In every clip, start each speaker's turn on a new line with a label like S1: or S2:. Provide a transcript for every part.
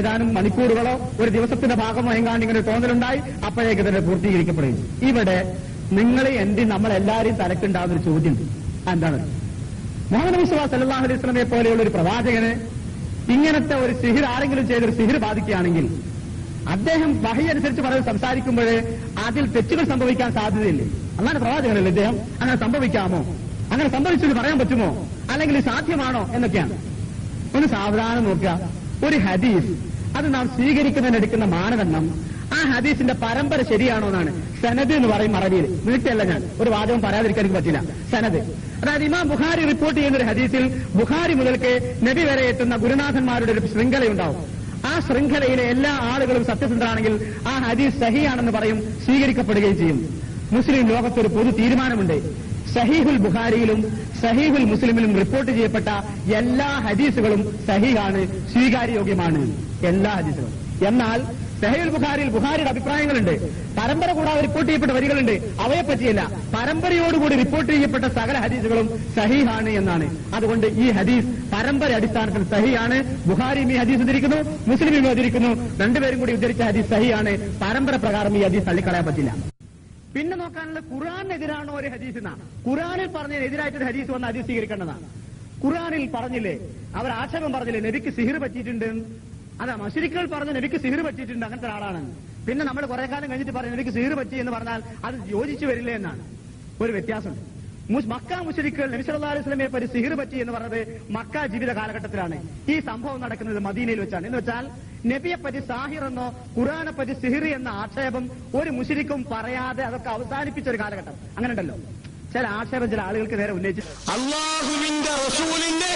S1: ഏതാനും മണിക്കൂറുകളോ ഒരു ദിവസത്തിന്റെ ഭാഗമോ എങ്ങാണ്ട് ഇങ്ങനെ തോന്നലുണ്ടായി, അപ്പോഴേക്ക് തന്നെ പൂർത്തീകരിക്കപ്പെടുകയും. ഇവിടെ നിങ്ങൾ നമ്മളെല്ലാവരെയും തലക്കുണ്ടാകുന്ന ഒരു ചോദ്യം എന്താണ്? മുഹമ്മദ് മുസ്തഫ സല്ലല്ലാഹു അലൈഹി വസല്ലമയെ പോലെയുള്ള ഒരു പ്രവാചകന് ഇങ്ങനത്തെ ഒരു സിഹിർ ആരെങ്കിലും ചെയ്തൊരു സിഹിർ ബാധിക്കുകയാണെങ്കിൽ അദ്ദേഹം വഹി അനുസരിച്ച് പറയുന്നത് സംസാരിക്കുമ്പോൾ അതിൽ തെറ്റുകൾ സംഭവിക്കാൻ സാധ്യതയില്ലേ? അല്ലാതെ പ്രവാചകനല്ലേ ഇദ്ദേഹം? അങ്ങനെ സംഭവിക്കാമോ? അങ്ങനെ സംഭവിച്ചെന്ന് പറയാൻ പറ്റുമോ? അല്ലെങ്കിൽ സാധ്യമാണോ എന്നൊക്കെയാണ്. ഒന്ന് സാവധാനം നോക്കുക. ഒരു ഹദീസ് അത് നാം സ്വീകരിക്കുന്നതിനെടുക്കുന്ന മാനദണ്ഡം ആ ഹദീസിന്റെ പരമ്പര ശരിയാണോ എന്നാണ്. സനദ് എന്ന് പറയും അറബിയിൽ. വീട്ടിലല്ല ഞാൻ ഒരു വാദവും പറയാതിരിക്കാൻ എനിക്ക് പറ്റില്ല. സനദ്, അതായത് ഇമാം ബുഖാരി റിപ്പോർട്ട് ചെയ്യുന്ന ഒരു ഹദീസിൽ ബുഖാരി മുതൽക്ക് നബി വരെ എത്തുന്ന ഗുരുനാഥന്മാരുടെ ഒരു ശൃംഖലയുണ്ടാവും. ആ ശൃംഖലയിലെ എല്ലാ ആളുകളും സത്യസന്ധരാണെങ്കിൽ ആ ഹദീസ് സഹിയാണെന്ന് പറയും, സ്വീകരിക്കപ്പെടുകയും ചെയ്യും. മുസ്ലിം ലോകത്തൊരു പൊതു തീരുമാനമുണ്ട്. സഹീഹുൽ ബുഖാരിയിലും സഹീഹുൽ മുസ്ലിമിലും റിപ്പോർട്ട് ചെയ്യപ്പെട്ട എല്ലാ ഹദീസുകളും സഹീഹാണ്, സ്വീകാര്യോഗ്യമാണ്, എല്ലാ ഹദീസുകളും. എന്നാൽ സഹീഹുൽ ബുഖാരിയിൽ ബുഖാരിയുടെ അഭിപ്രായങ്ങളുണ്ട്. പരമ്പര കൂടാതെ റിപ്പോർട്ട് ചെയ്യപ്പെട്ട വരികളുണ്ട്, അവയെ പറ്റിയല്ല. പരമ്പരയോടുകൂടി റിപ്പോർട്ട് ചെയ്യപ്പെട്ട സകല ഹദീസുകളും സഹീഹാണ് എന്നാണ്. അതുകൊണ്ട് ഈ ഹദീസ് പരമ്പര അടിസ്ഥാനത്തിൽ സഹിയാണ്. ബുഖാരിയും ഈ ഹദീസ് ഉദ്ധരിക്കുന്നു, മുസ്ലിമും ഉദ്ധരിക്കുന്നു. രണ്ടുപേരും കൂടി ഉദ്ധരിച്ച ഹദീസ് സഹിയാണ്. പരമ്പര പ്രകാരം ഈ ഹദീസ് തള്ളിക്കളയാൻ പറ്റില്ല. പിന്നെ നോക്കാനുള്ള ഖുർആനെതിരാണോ ഒരു ഹദീസ് എന്നാണ്. ഖുർആനിൽ പറഞ്ഞതിനെതിരായിട്ടൊരു ഹദീസ് വന്ന് ഹദീസ് സ്വീകരിക്കേണ്ടതാണ്. ഖുർആനിൽ പറഞ്ഞില്ലേ, അവർ ആക്ഷേപം പറഞ്ഞില്ലേ നബിക്ക് സിഹിർ പറ്റിയിട്ടുണ്ട്. അതാ മുശ്രിക്കുകൾ പറഞ്ഞ നബിക്ക് സിഹിർ പറ്റിയിട്ടുണ്ട്, അങ്ങനത്തെ ഒരാളാണ്. പിന്നെ നമ്മൾ കുറെ കാലം കഴിഞ്ഞിട്ട് പറഞ്ഞു നബിക്ക് സിഹിർ പറ്റി എന്ന് പറഞ്ഞാൽ അത് യോജിച്ചു വരില്ലേ എന്നാണ്. ഒരു വ്യത്യാസമുണ്ട്. മക്ക മുശ്രിക്കുകൾ നബി സല്ലല്ലാഹു അലൈഹി വസല്ലമയെ പറ്റി സിഹിർ പറ്റി എന്ന് പറഞ്ഞത് മക്ക ജീവിത കാലഘട്ടത്തിലാണ്. ഈ സംഭവം നടക്കുന്നത് മദീനയിൽ വെച്ചാണ്. എന്ന് വെച്ചാൽ നബിയെ പറ്റി സാഹിർ എന്നോ ഖുർആനെ പറ്റി സിഹിർ എന്ന ആക്ഷേപം ഒരു മുശ്രിക്കും പറയാതെ അതൊക്കെ അവസാനിപ്പിച്ച ഒരു കാലഘട്ടം. അങ്ങനെ ഉണ്ടല്ലോ ചില ആക്ഷേപം ചില ആളുകൾക്ക് നേരെ ഉന്നയിച്ചു.
S2: അല്ലാഹുവിന്റെ റസൂലിന്റെ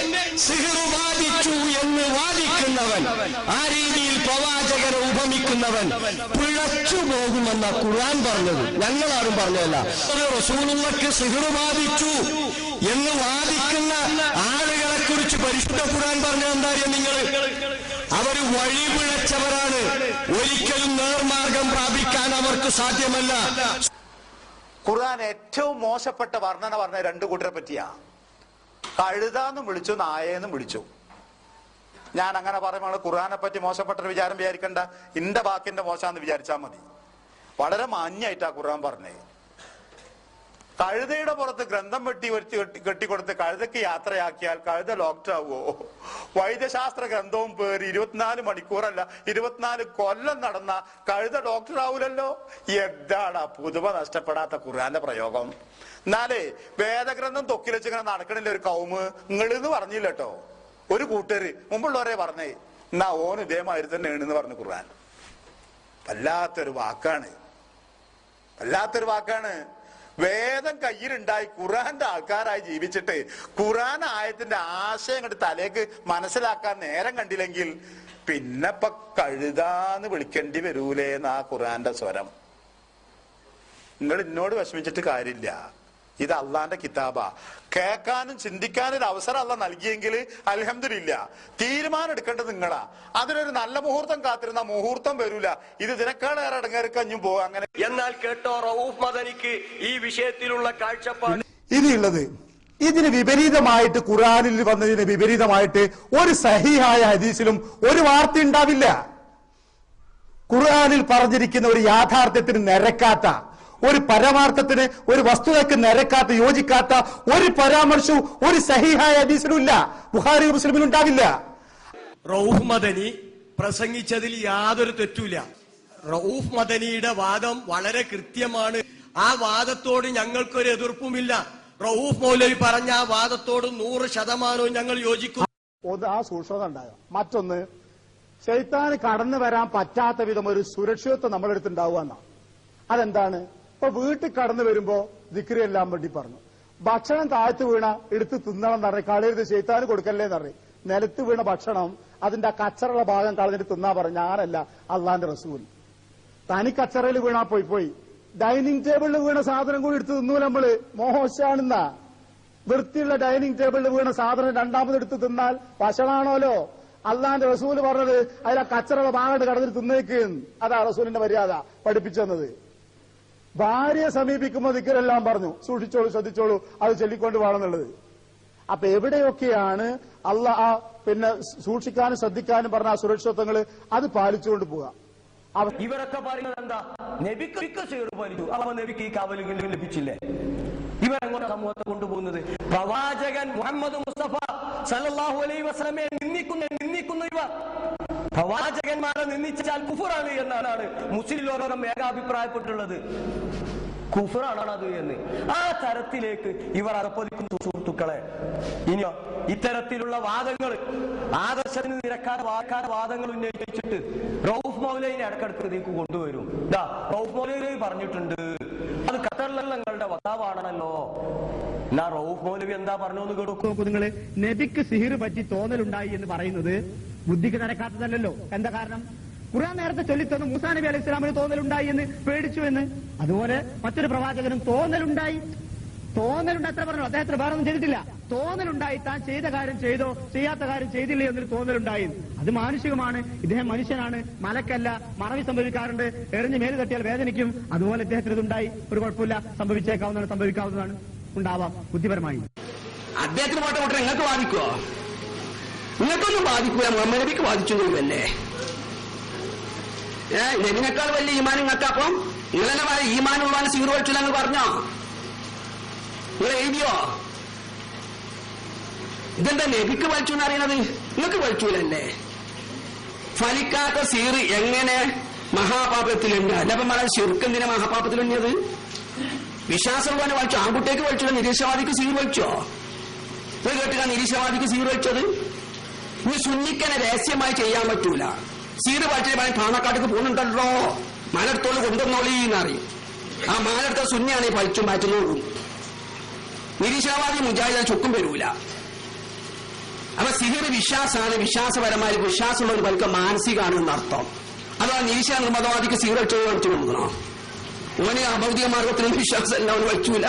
S2: സിഹിർ ബാധിച്ചു എന്ന് വാദിക്കുന്നവൻ, ആ രീതിയിൽ പ്രവാചകനെ ഉപമിക്കുന്നവൻ പിഴച്ചു പോകുമെന്ന ഖുർആൻ പറഞ്ഞത്. ഞങ്ങളാരും പറഞ്ഞതല്ല. റസൂലുള്ളാഹിക്ക് സിഹിർ ബാധിച്ചു എന്ന് വാദിക്കുന്ന ആളുകളെ കുറിച്ച് പരിശുദ്ധ ഖുർആൻ പറഞ്ഞ എന്താ നിങ്ങൾ? അവർ വഴിപിഴച്ചവരാണ്. ഒരിക്കലും നേർമാർഗം പ്രാപിക്കാൻ അവർക്ക് സാധ്യമല്ല.
S3: ഖുർആൻ ഏറ്റവും മോശപ്പെട്ട വർണ്ണന പറഞ്ഞ രണ്ടു കൂട്ടരെ പറ്റിയാ. കഴുതാന്നും വിളിച്ചു, നായേന്നും വിളിച്ചു. ഞാൻ അങ്ങനെ പറയുമ്പോൾ ഖുർആനെ പറ്റി മോശപ്പെട്ട വിചാരം വിചാരിക്കണ്ട, ഇന്റെ വാക്കിന്റെ മോശാന്ന് വിചാരിച്ചാൽ മതി. വളരെ മാന്യായിട്ടാ ഖുർആൻ പറഞ്ഞേ. കഴുതയുടെ പുറത്ത് ഗ്രന്ഥം കെട്ടിക്കൊടുത്ത് കഴുതയ്ക്ക് യാത്രയാക്കിയാൽ കഴുത ലോക്ക്ഡാവോ? വൈദ്യശാസ്ത്ര ഗ്രന്ഥവും പേര് 24 മണിക്കൂറല്ല 24 കൊല്ലം നടന്ന കഴുത ഡോക്ടറാവൂലല്ലോ. എന്താണ് പുതുമ നഷ്ടപ്പെടാത്ത ഖുർആന്റെ പ്രയോഗം? എന്നാലേ വേദഗ്രന്ഥം തൊക്കിൽ വെച്ചിങ്ങനെ നടക്കണില്ല ഒരു കൗമ്. നിങ്ങളെന്ന് പറഞ്ഞില്ല കേട്ടോ. ഒരു കൂട്ടര് മുമ്പുള്ളവരെ പറഞ്ഞേ, എന്നാ ഓൻ ഇതേമാതിരി തന്നെയാണെന്ന് പറഞ്ഞു ഖുർആൻ. വല്ലാത്തൊരു വാക്കാണ്, വല്ലാത്തൊരു വാക്കാണ്. വേദം കയ്യിലുണ്ടായി ഖുർആന്റെ ആൾക്കാരായി ജീവിച്ചിട്ട് ഖുർആൻ ആയത്തിന്റെ ആശയം കണ്ട് തലേക്ക് മനസ്സിലാക്കാൻ നേരം കണ്ടില്ലെങ്കിൽ പിന്നെ ഇപ്പൊ കഴുതാന്ന് വിളിക്കേണ്ടി വരൂലേന്നാ ഖുർആന്റെ സ്വരം. നിങ്ങൾ എന്നോട് വിഷമിച്ചിട്ട് കാര്യമില്ല. ഇത് അള്ളാന്റെ കിതാബാ. കേൾക്കാനും ചിന്തിക്കാനും ഒരു അവസരം അള്ള നൽകിയെങ്കിൽ അൽഹംദുലില്ലാ. തീരുമാനം എടുക്കേണ്ടത് നിങ്ങളാ. അതിനൊരു നല്ല മുഹൂർത്തം കാത്തിരുന്ന മുഹൂർത്തം വരൂല. ഇത് ഇതിനേക്കാളേറെ ഇടങ്ങേറിക്കഞ്ഞും പോകും. അങ്ങനെ
S2: എന്നാൽ കേട്ടോ, റഊഫ് മദനിക്ക് ഈ വിഷയത്തിലുള്ള കാഴ്ചപ്പാട്
S3: ഇതിനുള്ളത്. ഇതിന് വിപരീതമായിട്ട് ഖുർആനിൽ വന്നതിന് വിപരീതമായിട്ട് ഒരു സഹീഹായ ഹദീസിലും ഒരു വാർത്ത ഉണ്ടാവില്ല. ഖുർആനിൽ പറഞ്ഞിരിക്കുന്ന ഒരു യാഥാർത്ഥ്യത്തിന് നിരക്കാത്ത, ഒരു പരമാർത്ഥത്തിന്, ഒരു വസ്തുതയ്ക്ക് നിരക്കാത്ത, യോജിക്കാത്ത ഒരു പരാമർശവും ഒരു സഹീഹായ ഹദീസിലും ഇല്ല. ബുഖാരി മുസ്ലിമിലും ഉണ്ടാവില്ല.
S2: റഊഫ് മദനി പ്രസംഗിച്ചതിൽ യാതൊരു തെറ്റുമില്ല. റഊഫ് മദനിയുടെ വാദം വളരെ കൃത്യമാണ്. ആ വാദത്തോട് ഞങ്ങൾക്കൊരു എതിർപ്പുമില്ല. റഊഫ് മൗലവി പറഞ്ഞ ആ വാദത്തോട് 100% ഞങ്ങൾ യോജിക്കും.
S4: ഒന്ന് ആ സൂക്ഷ്മത ഉണ്ടാകുക. മറ്റൊന്ന്, ശൈത്താന് കടന്നു വരാൻ പറ്റാത്ത വിധം ഒരു സുരക്ഷിതത്വം നമ്മളെടുത്ത് ഉണ്ടാവുക എന്നാണ്. അതെന്താണ്? ഇപ്പൊ വീട്ടിൽ കടന്നു വരുമ്പോ ദിക്ർ എല്ലാം വേണ്ടി പറഞ്ഞു. ഭക്ഷണം താഴ്ത്തു വീണ എടുത്ത് തിന്നണം എന്ന് പറഞ്ഞ് കളയരുത്, ശൈത്താന് കൊടുക്കല്ലേ എന്ന് പറഞ്ഞ്. നിലത്ത് വീണ ഭക്ഷണം അതിന്റെ ആ കച്ചറുള്ള ഭാഗം കളഞ്ഞിട്ട് തിന്നാ പറഞ്ഞു. ഞാനല്ല, അള്ളാന്റെ റസൂൽ. തനി കച്ചറയിൽ വീണാ പോയി. ഡൈനിങ് ടേബിളിൽ വീണ സാധനം കൂടി എടുത്ത് തിന്നൂ നമ്മള്. മോശാണെന്നാ. വൃത്തിയുള്ള ഡൈനിങ് ടേബിളിൽ വീണ സാധനം രണ്ടാമത് എടുത്ത് തിന്നാൽ വഷളാണോലോ. അള്ളാന്റെ റസൂല് പറഞ്ഞത് അതിലെ കച്ചറുള്ള ഭാഗം കടന്നിട്ട് തിന്നേക്ക്. അതാ റസൂലിന്റെ മര്യാദ പഠിപ്പിച്ചു തന്നത്. ഭാര്യയെ സമീപിക്കുമ്പോൾ ദിക്റെല്ലാം പറഞ്ഞു, സൂക്ഷിച്ചോളൂ, ശ്രദ്ധിച്ചോളൂ, അത് ചൊല്ലിക്കൊണ്ട് വേണമെന്നുള്ളത്. അപ്പൊ എവിടെയൊക്കെയാണ് ആ പിന്നെ സൂക്ഷിക്കാനും ശ്രദ്ധിക്കാനും പറഞ്ഞ ആ സുരക്ഷിതത്വങ്ങൾ അത് പാലിച്ചുകൊണ്ട് പോവുക.
S2: ഇവരൊക്കെ പറയുന്നത് എന്താ? നബിക്ക് സിഹർ പാലിച്ചു, അപ്പൊ നബിക്ക് ഈ കാവലുകൾ ലഭിച്ചില്ലേ? ഇവരെങ്ങനെ സമൂഹത്തെ കൊണ്ടുപോകുന്നത്? പ്രവാചകൻ മുഹമ്മദ് മുസ്തഫ സല്ലല്ലാഹു അലൈഹി വസല്ലമയെ നിന്ദിക്കുന്നു ഇവർ. പ്രവാചകന്മാരെ നിന്ദിച്ചാൽ കുഫറാണ് എന്നാണ് മുസ്ലിം ലോകം ഏകാഭിപ്രായപ്പെട്ടുള്ളത്. കുഫറാണത് എന്ന് ആ തരത്തിലേക്ക് ഇവർ അറപ്പതിക്കുന്നു സുഹൃത്തുക്കളെ. ഇനിയോ ഇത്തരത്തിലുള്ള വാദങ്ങൾ, ആദർശത്തിന് നിരക്കാത്ത വാദങ്ങൾ ഉന്നയിച്ചിട്ട് റൌഫ് മൗലവിനെ ഇടക്കിടക്ക് കൊണ്ടുവരും. റൌഫ് മൗലവി പറഞ്ഞിട്ടുണ്ട്, അത് ഖത്തറിലുള്ള വക്താവാണല്ലോ. എന്നാ റൌഫ് മൗലവി എന്താ പറഞ്ഞോന്ന് കേൾക്കൂ
S1: നിങ്ങള്. നബിക്ക് സിഹിർ പറ്റി തോന്നലുണ്ടായി എന്ന് പറയുന്നത് ബുദ്ധിക്ക് നിരക്കാത്തതല്ലോ. എന്താ കാരണം? ഖുർആൻ നേരത്തെ ചൊല്ലിത്തന്നു മൂസാ നബി അലൈഹി സ്വലാമിന് തോന്നലുണ്ടായി എന്ന് പേടിച്ചു എന്ന്. അതുപോലെ മറ്റൊരു പ്രവാചകനും തോന്നലുണ്ടായി എത്ര പറഞ്ഞു? അദ്ദേഹത്തിന് വേറെ ഒന്നും ചെയ്തിട്ടില്ല. തോന്നലുണ്ടായി, താൻ ചെയ്ത കാര്യം ചെയ്തോ ചെയ്യാത്ത കാര്യം ചെയ്തില്ലേ എന്നൊരു തോന്നലുണ്ടായി. അത് മാനുഷികമാണ്. ഇദ്ദേഹം മനുഷ്യനാണ്, മലക്കല്ല, മറവി സംഭവിക്കാറുണ്ട്, എറിഞ്ഞ് മേല് തട്ടിയാൽ വേദനിക്കും. അതുപോലെ ഇദ്ദേഹത്തിന് ഇതുണ്ടായി, ഒരു കുഴപ്പമില്ല, സംഭവിച്ചേക്കാവുന്നതാണ്, സംഭവിക്കാവുന്നതാണ്, ഉണ്ടാവാം ബുദ്ധിപരമായി.
S5: അദ്ദേഹത്തിന് പോട്ടെ നിങ്ങൾക്ക് ബാധിക്കുവോ? നിങ്ങൾക്കൊന്നും ബാധിക്കൂല, മുഹമ്മദ് നബിക്ക് ബാധിച്ചു അല്ലേ? നബിനേക്കാൾ വലിയ ഈമാൻ നിങ്ങൾക്ക്. അപ്പം നിങ്ങളെന്നെ പറയാം ഈമാനുള്ളവന് സിഹർ വലിച്ചില്ല എന്ന് പറഞ്ഞോ? നിങ്ങൾ എഴുതിയോ? ഇതെന്താ നബിക്ക് വലിച്ചു എന്ന് അറിയണത്? നിങ്ങൾക്ക് വലിച്ചൂലല്ലേ? ഫലിക്കാത്ത സിഹർ എങ്ങനെ മഹാപാപത്തിലുണ്ട്? അല്ലപ്പം പറയാൻ ശിർക്ക് മഹാപാപത്തിലുണ്ടത്? വിശ്വാസമുള്ളവനെ വലിച്ചു, ആൺകുട്ടിയേക്ക് വലിച്ചോ? നിരീശ്വരവാദിക്ക് സിഹർ വലിച്ചോ? നിങ്ങൾ കേട്ടില്ല നിരീശ്വരവാദിക്ക് സിഹർ വലിച്ചത്? ഇനി സുന്നിക്കനെ രഹസ്യമായി ചെയ്യാൻ പറ്റൂല. സിഹർ വലിച്ചിട്ട് പറയാൻ പാണക്കാട്ടേക്ക് പോകുന്നുണ്ടല്ലോ, മാലെടുത്തോളൂ കൊണ്ടുവന്നോളീന്നറിയും. ആ മാലെടുത്ത സുന്നിയാണ് ഈ പഴിച്ചും മാറ്റുന്നോളും. നിരീശ്വരവാദി മുജാഹിദ് ചൊക്കും വരൂല. അപ്പൊ സിഹിർ വിശ്വാസമാണ്, വിശ്വാസപരമായി വിശ്വാസമുള്ള ഒരു പലിക്ക മാനസികമാണ് എന്നർത്ഥം. അതാ നിരീശ്വര നിർമ്മതവാദിക്ക് സിഹിർ വലിച്ചു കൊടുക്കണോ? ഓന് അഭൗതിക മാർഗത്തിലും വിശ്വാസമല്ല, അവന് വലിച്ചൂല.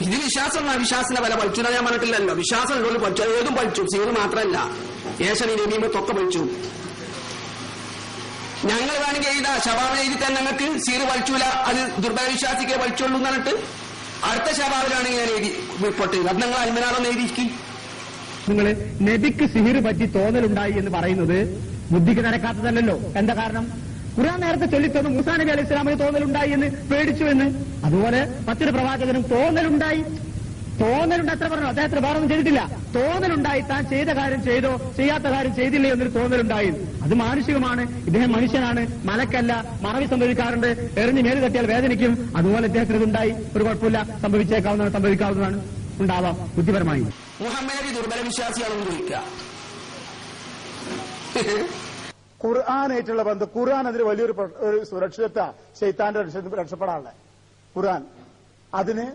S5: ഇത് വിശ്വാസം, വിശ്വാസത്തിന്റെ വില പഠിച്ചു ഞാൻ പറഞ്ഞിട്ടില്ലല്ലോ. വിശ്വാസം ഉള്ളവർ പഠിച്ചു, ഏതും പഠിച്ചു. സിഹിർ മാത്രമല്ല, ഏഷണി നബീമത്തൊക്കെ പഠിച്ചു. ഞങ്ങൾ വേണമെങ്കിൽ എഴുതാ ശബാബിൽ എഴുതി തന്നെ ഞങ്ങൾക്ക് സിഹിർ പഠിച്ചൂല, അത് ദുർബല വിശ്വാസിക്കേ പഠിച്ചുള്ളൂ എന്ന് പറഞ്ഞിട്ട് അടുത്ത ശബാബിലാണെങ്കിൽ ഞാൻ എഴുതി റിപ്പോർട്ട് ചെയ്തു. അത് നിങ്ങൾ അൽമനാറൊന്ന് എഴുതിയിരിക്കും.
S1: നിങ്ങൾ നബിക്ക് സിഹിർ പറ്റി തോന്നലുണ്ടായി എന്ന് പറയുന്നത് ബുദ്ധിക്ക് നിരക്കാത്തതല്ലോ. എന്താ കാരണം? ഖുർആൻ നേരത്തെ ചൊല്ലിത്തന്നു മൂസാ നബി അലൈഹി സ്വലാമിന് തോന്നലുണ്ടായി എന്ന് പേടിച്ചു എന്ന്. അതുപോലെ മറ്റൊരു പ്രവാചകനും തോന്നലുണ്ടായി എത്ര പറഞ്ഞു? അദ്ദേഹത്തിന് വേറെ ഒന്നും ചെയ്തിട്ടില്ല. തോന്നലുണ്ടായി, താൻ ചെയ്ത കാര്യം ചെയ്തോ ചെയ്യാത്ത കാര്യം ചെയ്തില്ലേ എന്നൊരു തോന്നലുണ്ടായി. അത് മാനുഷികമാണ്. ഇദ്ദേഹം മനുഷ്യനാണ്, മലക്കല്ല, മറവി സംഭവിക്കാറുണ്ട്, എറിഞ്ഞ് മേല് തട്ടിയാൽ വേദനിക്കും. അതുപോലെ ഇദ്ദേഹത്തിന് ഇതുണ്ടായി, ഒരു കുഴപ്പമില്ല, സംഭവിച്ചേക്കാവുന്നതാണ്, സംഭവിക്കാവുന്നതാണ്, ഉണ്ടാവാം ബുദ്ധിപരമായി.
S5: മുഹമ്മദ് ദുർബല വിശ്വാസിയാണെന്ന് ചോദിക്കുക.
S4: ഖുർആനായിട്ടുള്ള ബന്ധം, ഖുർആൻ അതിന് വലിയൊരു സുരക്ഷിതത്വ ശൈത്താന്റെ രക്ഷപ്പെടാനുള്ള ഖുർആൻ. അതിന്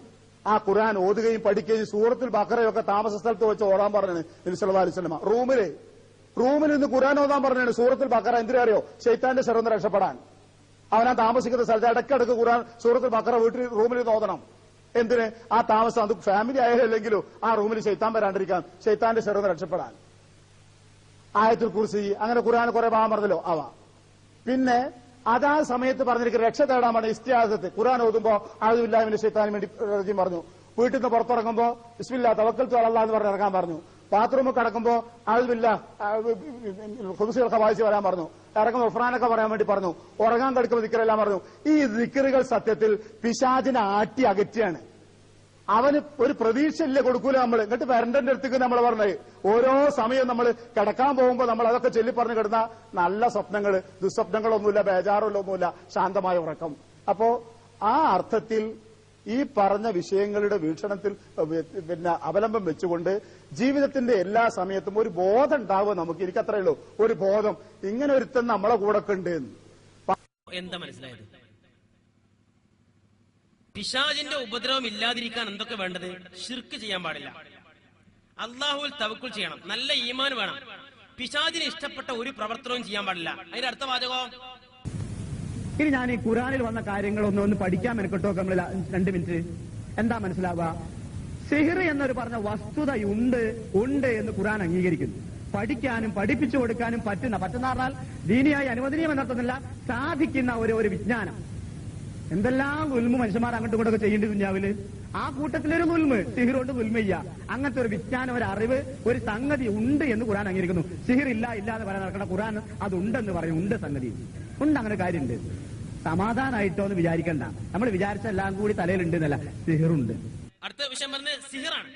S4: ആ ഖുർആൻ ഓതുകയും പഠിക്കുകയും സൂറത്തുൽ ബഖറയൊക്കെ താമസ സ്ഥലത്ത് വെച്ച് ഓടാൻ പറഞ്ഞാണ് നബി സല്ലല്ലാഹു അലൈഹി വസല്ലം. റൂമിൽ നിന്ന് ഖുർആൻ ഓതാൻ പറഞ്ഞാണ് സൂറത്തുൽ ബഖറ. എന്തിനറിയോ? ശൈത്താന്റെ ശരന്ന് രക്ഷപ്പെടാൻ. അവനാ താമസിക്കുന്ന സ്ഥലത്ത് ഇടയ്ക്കിടക്ക് ഖുർആൻ സൂറത്തുൽ ബഖറ വീട്ടിൽ റൂമിൽ ഓതണം. എന്തിന്? ആ താമസം, അത് ഫാമിലി ആയാലെങ്കിലും ആ റൂമിൽ ശൈത്താൻ വരാണ്ടിരിക്കാൻ, ശൈത്താന്റെ ശരന്ന് രക്ഷപ്പെടാൻ. ആയത്തുൽ കുർസി, അങ്ങനെ ഖുർആൻ കുറെ ഭാഗം പറഞ്ഞല്ലോ അവ. പിന്നെ അതാ സമയത്ത് പറഞ്ഞിരിക്കുന്ന രക്ഷ തേടാൻ വേണ്ടി ഇസ്തിആസത്ത് ഖുർആൻ ഓതുമ്പോ അഊദുബില്ലാഹി മിനശ് ശൈത്താനിർ റജീം പറഞ്ഞു. വീട്ടിൽ നിന്ന് പുറത്തിറങ്ങുമ്പോ ബിസ്മില്ലാഹ് തവക്കൽതു അലല്ലാഹ് എന്ന് പറഞ്ഞ് ഇറങ്ങാൻ പറഞ്ഞു. ബാത്റൂമിൽ കിടക്കുമ്പോ അഊദുബില്ലാഹ് ഖുബ്സിൽ ഖബായിസ് വരാൻ പറഞ്ഞു. ഇറങ്ങുമ്പോൾ ഉഫ്രാനൊക്കെ പറയാൻ വേണ്ടി പറഞ്ഞു. ഉറങ്ങാൻ കിടക്കുമ്പോൾ ദിക്റെല്ലാം പറഞ്ഞു. ഈ ദിക്റുകൾ സത്യത്തിൽ പിശാചിനെ ആട്ടി അകറ്റിയാണ്. അവന് ഒരു പ്രതീക്ഷയില്ല കൊടുക്കൂല നമ്മൾ. എന്നിട്ട് വരണ്ടന്റെ അടുത്തേക്ക് നമ്മൾ പറഞ്ഞത് ഓരോ സമയം നമ്മൾ കിടക്കാൻ പോകുമ്പോൾ നമ്മൾ അതൊക്കെ ചൊല്ലി പറഞ്ഞു കിടന്ന നല്ല സ്വപ്നങ്ങൾ, ദുസ്വപ്നങ്ങളൊന്നുമില്ല, ബേജാറുള്ളൊന്നുമില്ല, ശാന്തമായ ഉറക്കം. അപ്പോ ആ അർത്ഥത്തിൽ ഈ പറഞ്ഞ വിഷയങ്ങളുടെ വീക്ഷണത്തിൽ പിന്നെ അവലംബം വെച്ചുകൊണ്ട് ജീവിതത്തിന്റെ എല്ലാ സമയത്തും ഒരു ബോധം ഉണ്ടാവുക നമുക്ക്. എനിക്കത്രേ ഉള്ളൂ ഒരു ബോധം, ഇങ്ങനെ ഒരുത്തൻ നമ്മളെ കൂടെ ഉണ്ട്.
S6: എന്താ മനസ്സിലായത്? പിശാചിന്റെ ഉപദ്രവം ഇല്ലാതിരിക്കാൻ എന്തൊക്കെ വേണ്ടത്? ശിർക്ക് ചെയ്യാൻ പാടില്ല, അള്ളാഹുവിൽ തവക്കുൽ ചെയ്യണം, നല്ല ഈമാൻ വേണം, പിശാചിന് ഇഷ്ടപ്പെട്ട ഒരു പ്രവർത്തനവും ചെയ്യാൻ പാടില്ല. അതിന്റെ അടുത്ത വാചകോ?
S1: ഇനി ഞാൻ ഈ ഖുറാനിൽ വന്ന കാര്യങ്ങളൊന്ന് പഠിക്കാൻ മെനക്കെട്ടോ നമ്മൾ 2 മിനിറ്റ്. എന്താ മനസ്സിലാവുക? സിഹിർ എന്നൊരു പറഞ്ഞ വസ്തുതയുണ്ട് എന്ന് ഖുറാൻ അംഗീകരിക്കുന്നു. പഠിക്കാനും പഠിപ്പിച്ചു കൊടുക്കാനും പറ്റുന്ന പറഞ്ഞാൽ ദീനിയായി അനുവദനീയം എന്നർത്ഥമില്ല, സാധിക്കുന്ന ഒരു വിജ്ഞാനം. എന്തെല്ലാം ദുൽമ് മനുഷ്യന്മാർ അങ്ങോട്ടും ഇങ്ങോട്ടൊക്കെ ചെയ്യേണ്ടി ദുനിയാവില്, ആ കൂട്ടത്തിലൊരു ദുൽമ് സിഹിർ കൊണ്ട് ദുൽമ ചെയ്യുക. അങ്ങനത്തെ ഒരു വിജ്ഞാനം, ഒരു അറിവ്, ഒരു സംഗതി ഉണ്ട് എന്ന് ഖുർആൻ അംഗീകരിക്കുന്നു. സിഹിർ ഇല്ല എന്ന് പറയാൻ നടക്കുന്ന ഖുർആൻ അതുണ്ടെന്ന് പറയും. ഉണ്ട്, സംഗതി ഉണ്ട്, അങ്ങനെ കാര്യമുണ്ട്. സമാധാനമായിട്ടോ എന്ന് വിചാരിക്കണ്ട. നമ്മൾ വിചാരിച്ച എല്ലാം കൂടി തലയിലുണ്ട് എന്നല്ല, സിഹിറുണ്ട്.
S6: അടുത്ത വിഷയം പറഞ്ഞ് സിഹിറാണ്.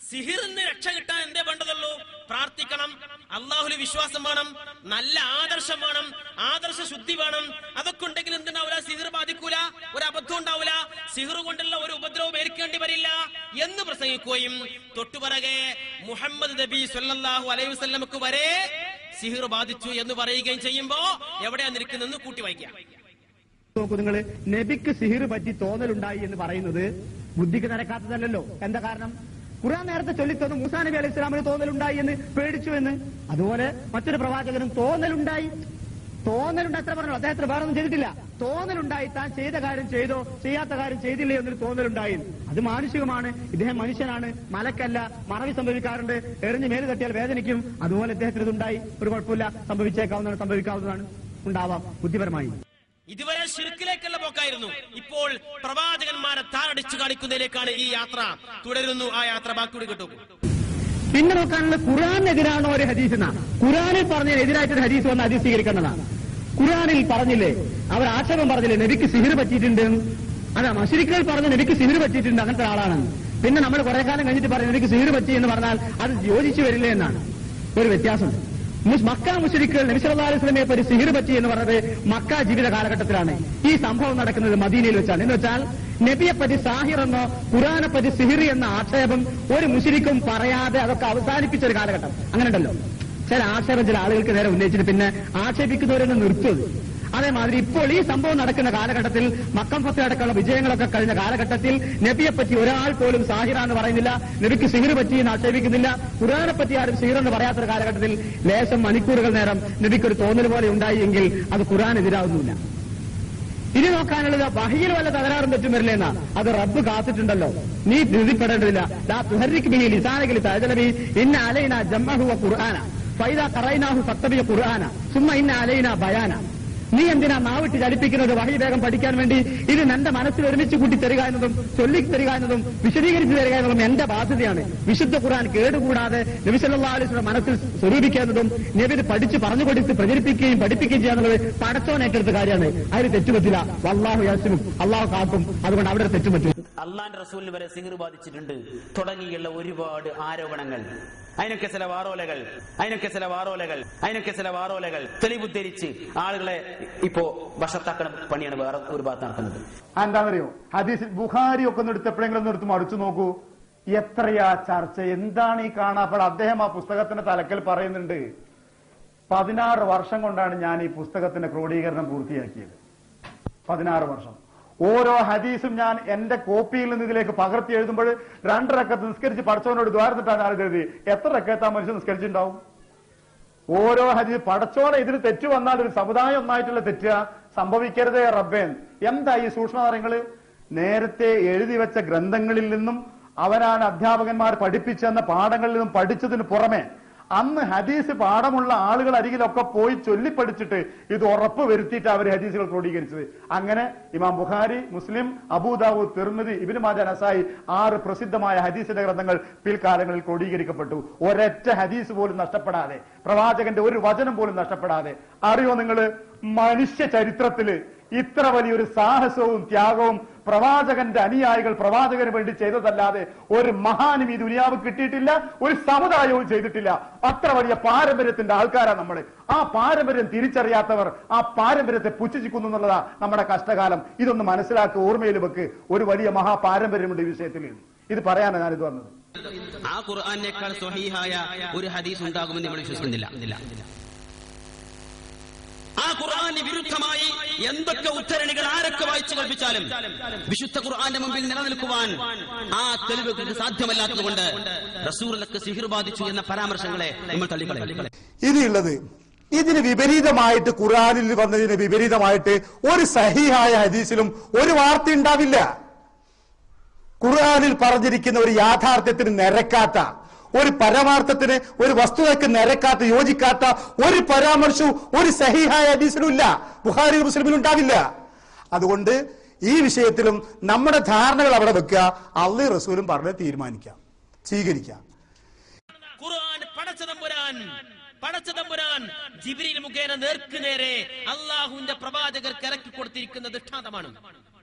S6: സിഹിറിന് രക്ഷ കിട്ടാൻ എന്തേ വേണ്ടതുള്ളൂ? പ്രാർത്ഥിക്കണം, അള്ളാഹുല് വിശ്വാസം വേണം, നല്ല ആദർശം വേണം, ആദർശ ശുദ്ധി വേണം. അതൊക്കെ ഉണ്ടെങ്കിൽ എന്തുണ്ടാവില്ല, സിഹിർ ബാധിക്കൂല, ഒരു അബദ്ധം ഉണ്ടാവില്ല, സിഹിർ കൊണ്ടുള്ള ഒരു ഉപദ്രവം ഏൽക്കേണ്ടി വരില്ല എന്ന് പ്രസംഗിക്കുകയും തൊട്ടുപറകെ മുഹമ്മദ് നബി സല്ലല്ലാഹു അലൈഹി വസല്ലമക്ക് വരെ സിഹിർ ബാധിച്ചു എന്ന് പറയുകയും ചെയ്യുമ്പോ എവിടെയാ നിൽക്കുന്നതെന്ന് കൂട്ടി വായിക്കാം.
S1: നോക്കൂ നിങ്ങൾ, നബിക്ക് സിഹിർ പറ്റി തോന്നലുണ്ടായി എന്ന് പറയുന്നത് ബുദ്ധിക്ക് നിരക്കാത്തതല്ലോ. എന്താ കാരണം? ഖുർആൻ നേരത്തെ ചൊല്ലിത്തന്നു മൂസാ നബി അലൈഹി സ്വലാമിന് തോന്നലുണ്ടായി എന്ന്, പേടിച്ചു എന്ന്. അതുപോലെ മറ്റൊരു പ്രവാചകനും തോന്നലുണ്ടായി എത്ര പറഞ്ഞു, അദ്ദേഹത്തിന് വേറൊന്നും ചെയ്തിട്ടില്ല. തോന്നലുണ്ടായി, താൻ ചെയ്ത കാര്യം ചെയ്തോ ചെയ്യാത്ത കാര്യം ചെയ്തില്ലേ എന്നൊരു തോന്നലുണ്ടായി. അത് മാനുഷികമാണ്. ഇദ്ദേഹം മനുഷ്യനാണ്, മലക്കല്ല, മറവി സംഭവിക്കാറുണ്ട്, എറിഞ്ഞ് മേല് തട്ടിയാൽ വേദനിക്കും. അതുപോലെ ഇദ്ദേഹത്തിന് ഇതുണ്ടായി, ഒരു കുഴപ്പമില്ല, സംഭവിച്ചേക്കാവുന്നതാണ്, സംഭവിക്കാവുന്നതാണ്, ഉണ്ടാവാം ബുദ്ധിപരമായി.
S6: ഇതുവരെ ശിർക്കിലേക്കുള്ള പോക്കായിരുന്നു. ഇപ്പോൾ പ്രവാചകന്മാരെ താറടിച്ചു കാണിക്കുന്നതിലേക്കാണ് ഈ യാത്ര. തുടരുന്നു ആ യാത്ര, ബാക്കി കേട്ടു.
S1: പിന്നെ നോക്കാനുള്ള ഖുർആനെതിരാണോ ഒരു ഹദീസ് എന്നാ? ഖുർആനിൽ പറഞ്ഞതിനെതിരായിട്ടൊരു ഹദീസ് വന്ന് ഹദീസ് സ്വീകരിക്കേണ്ടതാണ്. ഖുർആനിൽ പറഞ്ഞില്ലേ, അവർ ആക്ഷേപം പറഞ്ഞില്ലേ നബിക്ക് സിഹിർ പറ്റിയിട്ടുണ്ട്. അതാ മുശ്രിക്കുകൾ പറഞ്ഞു നബിക്ക് സിഹിർ പറ്റിയിട്ടുണ്ട്, അങ്ങനത്തെ ആളാണ്. പിന്നെ നമ്മൾ കുറെ കാലം കഴിഞ്ഞിട്ട് പറഞ്ഞു നബിക്ക് സിഹിർ പറ്റി എന്ന് പറഞ്ഞാൽ അത് യോജിച്ചു വരില്ലേ എന്നാണ്. ഒരു വ്യത്യാസം. മക്ക മുശ്രിക്കുകൾ നബി സല്ലല്ലാഹു അലൈഹി വസല്ലമയെ പറ്റി സിഹിർ പറ്റി എന്ന് പറഞ്ഞത് മക്ക ജീവിത കാലഘട്ടത്തിലാണ്. ഈ സംഭവം നടക്കുന്നത് മദീനയിൽ വെച്ചാണ്. എന്ന് വെച്ചാൽ നബിയെ പറ്റി സാഹിർ എന്നോ ഖുർആനെ പറ്റി സിഹിർ എന്ന ആക്ഷേപം ഒരു മുശ്രിക്കും പറയാതെ അതൊക്കെ അവസാനിപ്പിച്ച ഒരു കാലഘട്ടം. അങ്ങനെ ഉണ്ടല്ലോ, ചില ആക്ഷേപം ചില ആളുകൾക്ക് നേരെ ഉന്നയിച്ചിട്ട് പിന്നെ ആക്ഷേപിക്കുന്നവരെന്ന് നിർത്തുന്നത്. അതേമാതിരി ഇപ്പോൾ ഈ സംഭവം നടക്കുന്ന കാലഘട്ടത്തിൽ, മക്കം ഫത്ത് അടക്കമുള്ള വിജയങ്ങളൊക്കെ കഴിഞ്ഞ കാലഘട്ടത്തിൽ നബിയെ പറ്റി ഒരാൾ പോലും സാഹിറ എന്ന് പറയുന്നില്ല, നബിക്ക് സിഹിർ പറ്റി എന്ന് ആക്ഷേപിക്കുന്നില്ല, ഖുർആനെ പറ്റി ആരും സിഹിർ എന്ന് പറയാത്തൊരു കാലഘട്ടത്തിൽ ലേശം മണിക്കൂറുകൾ നേരം നബിക്കൊരു തോന്നൽ പോലെ ഉണ്ടായി എങ്കിൽ അത് ഖുർആനെതിരാവുന്നില്ല. ഇനി നോക്കാനുള്ളത് വഹിയിൽ വല്ല തകരാറും തെറ്റും വരില്ലെന്നാ. അത് റബ്ബ് കാത്തിട്ടുണ്ടല്ലോ, നീ ധൃതിപ്പെടേണ്ടതില്ല. ലാ തുഹർരിക് ബിഹി ലിസാനക ലിതഅജല ബിഹി ഇന്ന അലൈനാ ജംഅഹു വ ഖുർആന ഫൈദാ ഖറഅനാഹു ഫത്തബിഅ ഖുർആന സുമ്മ ഇന്ന അലൈനാ ബയാന. നീ എന്തിനാ നാവിട്ട് ചലിപ്പിക്കുന്നത് വഹി വേഗം പഠിക്കാൻ വേണ്ടി? ഇത് എന്റെ മനസ്സിൽ ഒരുമിച്ച് കൂട്ടി തരിക എന്നതും ചൊല്ലി തരിക എന്നതും വിശദീകരിച്ചു തരിക എന്നതും എന്റെ ബാധ്യതയാണ്. വിശുദ്ധ ഖുർആൻ കേടുകൂടാതെ നബി സല്ലല്ലാഹു അലൈഹി വസല്ലം മനസ്സിൽ സ്വരൂപിക്കുന്നതും നബി ഇത് പഠിച്ച് പറഞ്ഞു കൊടുത്ത് പ്രചരിപ്പിക്കുകയും പഠിപ്പിക്കുകയും ചെയ്യാന്നുള്ളത് പടച്ചോൻ ഏറ്റെടുത്ത കാര്യമാണ്. അതിന് തെറ്റുപറ്റില്ല. വല്ലാഹു യഅ്സിമുക്, അള്ളാഹു കാക്കും. അതുകൊണ്ട് അവിടെ തെറ്റുപറ്റും.
S5: അള്ളാന്റെ റസൂലിന് വരെ സിഹിർ ബാധിച്ചിട്ടുണ്ട് തുടങ്ങിയുള്ള ഒരുപാട് ആരോപണങ്ങൾ, അതിനൊക്കെ ചില വാറോലകൾ തെളിവുദ്ധരിച്ച് ആളുകളെ ഇപ്പോ വശത്താക്കണ പണിയാണ് വേറെ ഒരു ഭാഗത്ത് നടക്കുന്നത്.
S4: എന്താണെന്നറിയോ, ഹദീസ് ബുഖാരി ഒക്കെ ഒന്ന് എടുത്ത് എപ്പോഴെങ്കിലും ഒന്ന് എടുത്ത് മറിച്ചു നോക്കൂ. എത്രയാ ചർച്ച, എന്താണ് ഈ കാണാപ്പാട്? അദ്ദേഹം ആ പുസ്തകത്തിന്റെ തലക്കൽ പറയുന്നുണ്ട്, 16 വർഷം കൊണ്ടാണ് ഞാൻ ഈ പുസ്തകത്തിന്റെ ക്രോഡീകരണം പൂർത്തിയാക്കിയത്. 16 വർഷം. ഓരോ ഹദീസും ഞാൻ എന്റെ കോപ്പിയിൽ നിന്ന് ഇതിലേക്ക് പകർത്തി എഴുതുമ്പോൾ 2 റക്കത്ത് നിസ്കരിച്ച് പടച്ചോനോട് ദ്വാരത്തിട്ടാണ് ഞാൻ എഴുതി. എത്ര റക്കത്താ മനുഷ്യൻ നിസ്കരിച്ചിട്ടുണ്ടാവും? ഓരോ ഹദീസ് പടച്ചോനെ ഇതിന് തെറ്റു വന്നാൽ ഒരു സമുദായം ഒന്നായിട്ടുള്ള തെറ്റുക സംഭവിക്കരുതേ റബ്ബേൻ. എന്താ ഈ സൂക്ഷ്മതരങ്ങള്? നേരത്തെ എഴുതി വെച്ച ഗ്രന്ഥങ്ങളിൽ നിന്നും അവരാണ് അധ്യാപകന്മാർ പഠിപ്പിച്ചെന്ന പാഠങ്ങളിൽ നിന്നും പഠിച്ചതിന് പുറമെ അന്ന് ഹദീസ് പാഠമുള്ള ആളുകൾ അരികിലൊക്കെ പോയി ചൊല്ലിപ്പഠിച്ചിട്ട് ഇത് ഉറപ്പ് വരുത്തിയിട്ട് അവർ ഹദീസുകൾ ക്രോഡീകരിച്ചത്. അങ്ങനെ ഇമാം ബുഖാരി, മുസ്ലിം, അബൂദാവൂദ്, തിർമിദി, ഇബ്നു മാജ, നസായി 6 പ്രസിദ്ധമായ ഹദീസിന്റെ ഗ്രന്ഥങ്ങൾ പിൽക്കാലങ്ങളിൽ ക്രോഡീകരിക്കപ്പെട്ടു. ഒരൊറ്റ ഹദീസ് പോലും നഷ്ടപ്പെടാതെ, പ്രവാചകന്റെ ഒരു വചനം പോലും നഷ്ടപ്പെടാതെ. അറിയോ നിങ്ങള്, മനുഷ്യ ചരിത്രത്തില് ഇത്ര വലിയൊരു സാഹസവും ത്യാഗവും പ്രവാചകന്റെ അനുയായികൾ പ്രവാചകന് വേണ്ടി ചെയ്തതല്ലാതെ ഒരു മഹാനും ഈ ദുനിയാവ് കിട്ടിയിട്ടില്ല, ഒരു സമുദായവും ചെയ്തിട്ടില്ല. അത്ര വലിയ പാരമ്പര്യത്തിന്റെ ആൾക്കാരാണ് നമ്മൾ. ആ പാരമ്പര്യം തിരിച്ചറിയാത്തവർ ആ പാരമ്പര്യത്തെ പുച്ഛിക്കുന്നു എന്നുള്ളതാ നമ്മുടെ കഷ്ടകാലം. ഇതൊന്ന് മനസ്സിലാക്കി ഓർമ്മയിൽ വെക്ക്. ഒരു വലിയ മഹാപാരമ്പര്യമുണ്ട് ഈ വിഷയത്തിൽ. ഇത് പറയാനാണ് ഞാനിത് വന്നത്.
S5: ആ ഖുർആനേക്കാൾ സ്വഹീഹായ ഒരു ഹദീസ് ഉണ്ടാകുമെന്ന് നമ്മൾ വിശ്വസിക്കുന്നില്ല. ആ ഖുർആന് വിരുദ്ധമായി എന്തൊക്കെ ഉദ്ധരണികൾ ആരൊക്കെ വായിച്ചു കൽപ്പിച്ചാലും വിശുദ്ധ ഖുർആന്റെ മുമ്പിൽ നിലനിൽക്കുവാൻ ആ തെളിവുകൾക്ക് സാധ്യമല്ലാത്തതുകൊണ്ട് റസൂലുള്ളാഹിക്ക് സിഹിർ ബാധിച്ചു എന്ന പരാമർശങ്ങളെ നമ്മൾ തള്ളിക്കളയും.
S4: ഇനിയുള്ളത്, ഇതിന് വിപരീതമായിട്ട് ഖുർആനിൽ വന്നതിന് വിപരീതമായിട്ട് ഒരു സഹീഹായ ഹദീസിലും ഒരു വാർത്ത ഉണ്ടാവില്ല. ഖുർആനിൽ പറഞ്ഞിരിക്കുന്ന ഒരു യാഥാർത്ഥ്യത്തിന് നിരക്കാത്ത, ഒരു പരമാർത്ഥത്തിന്, ഒരു വസ്തുതയ്ക്ക് നിരക്കാത്ത, യോജിക്കാത്ത ഒരു പരാമർശവും ഒരു സഹീഹായ ഹദീസിലും ഇല്ല, ബുഖാരി മുസ്ലിമിലും ഉണ്ടാവില്ല. അതുകൊണ്ട് ഈ വിഷയത്തിലും നമ്മുടെ ധാരണകൾ അവിടെ വെക്കുക, അള്ളാഹും റസൂലും പറഞ്ഞ് തീരുമാനിക്കാം, സ്വീകരിക്കാം.
S6: ഖുർആൻ പടച്ചതമ്പുരാൻ ജിബ്രീൽ മുഖേന നേർക്കുനേരെ അള്ളാഹുവിന്റെ പ്രവാചകർക്ക് ഇറക്കി കൊടുത്തിരിക്കുന്ന ദൃഷ്ടാന്തമാണ്.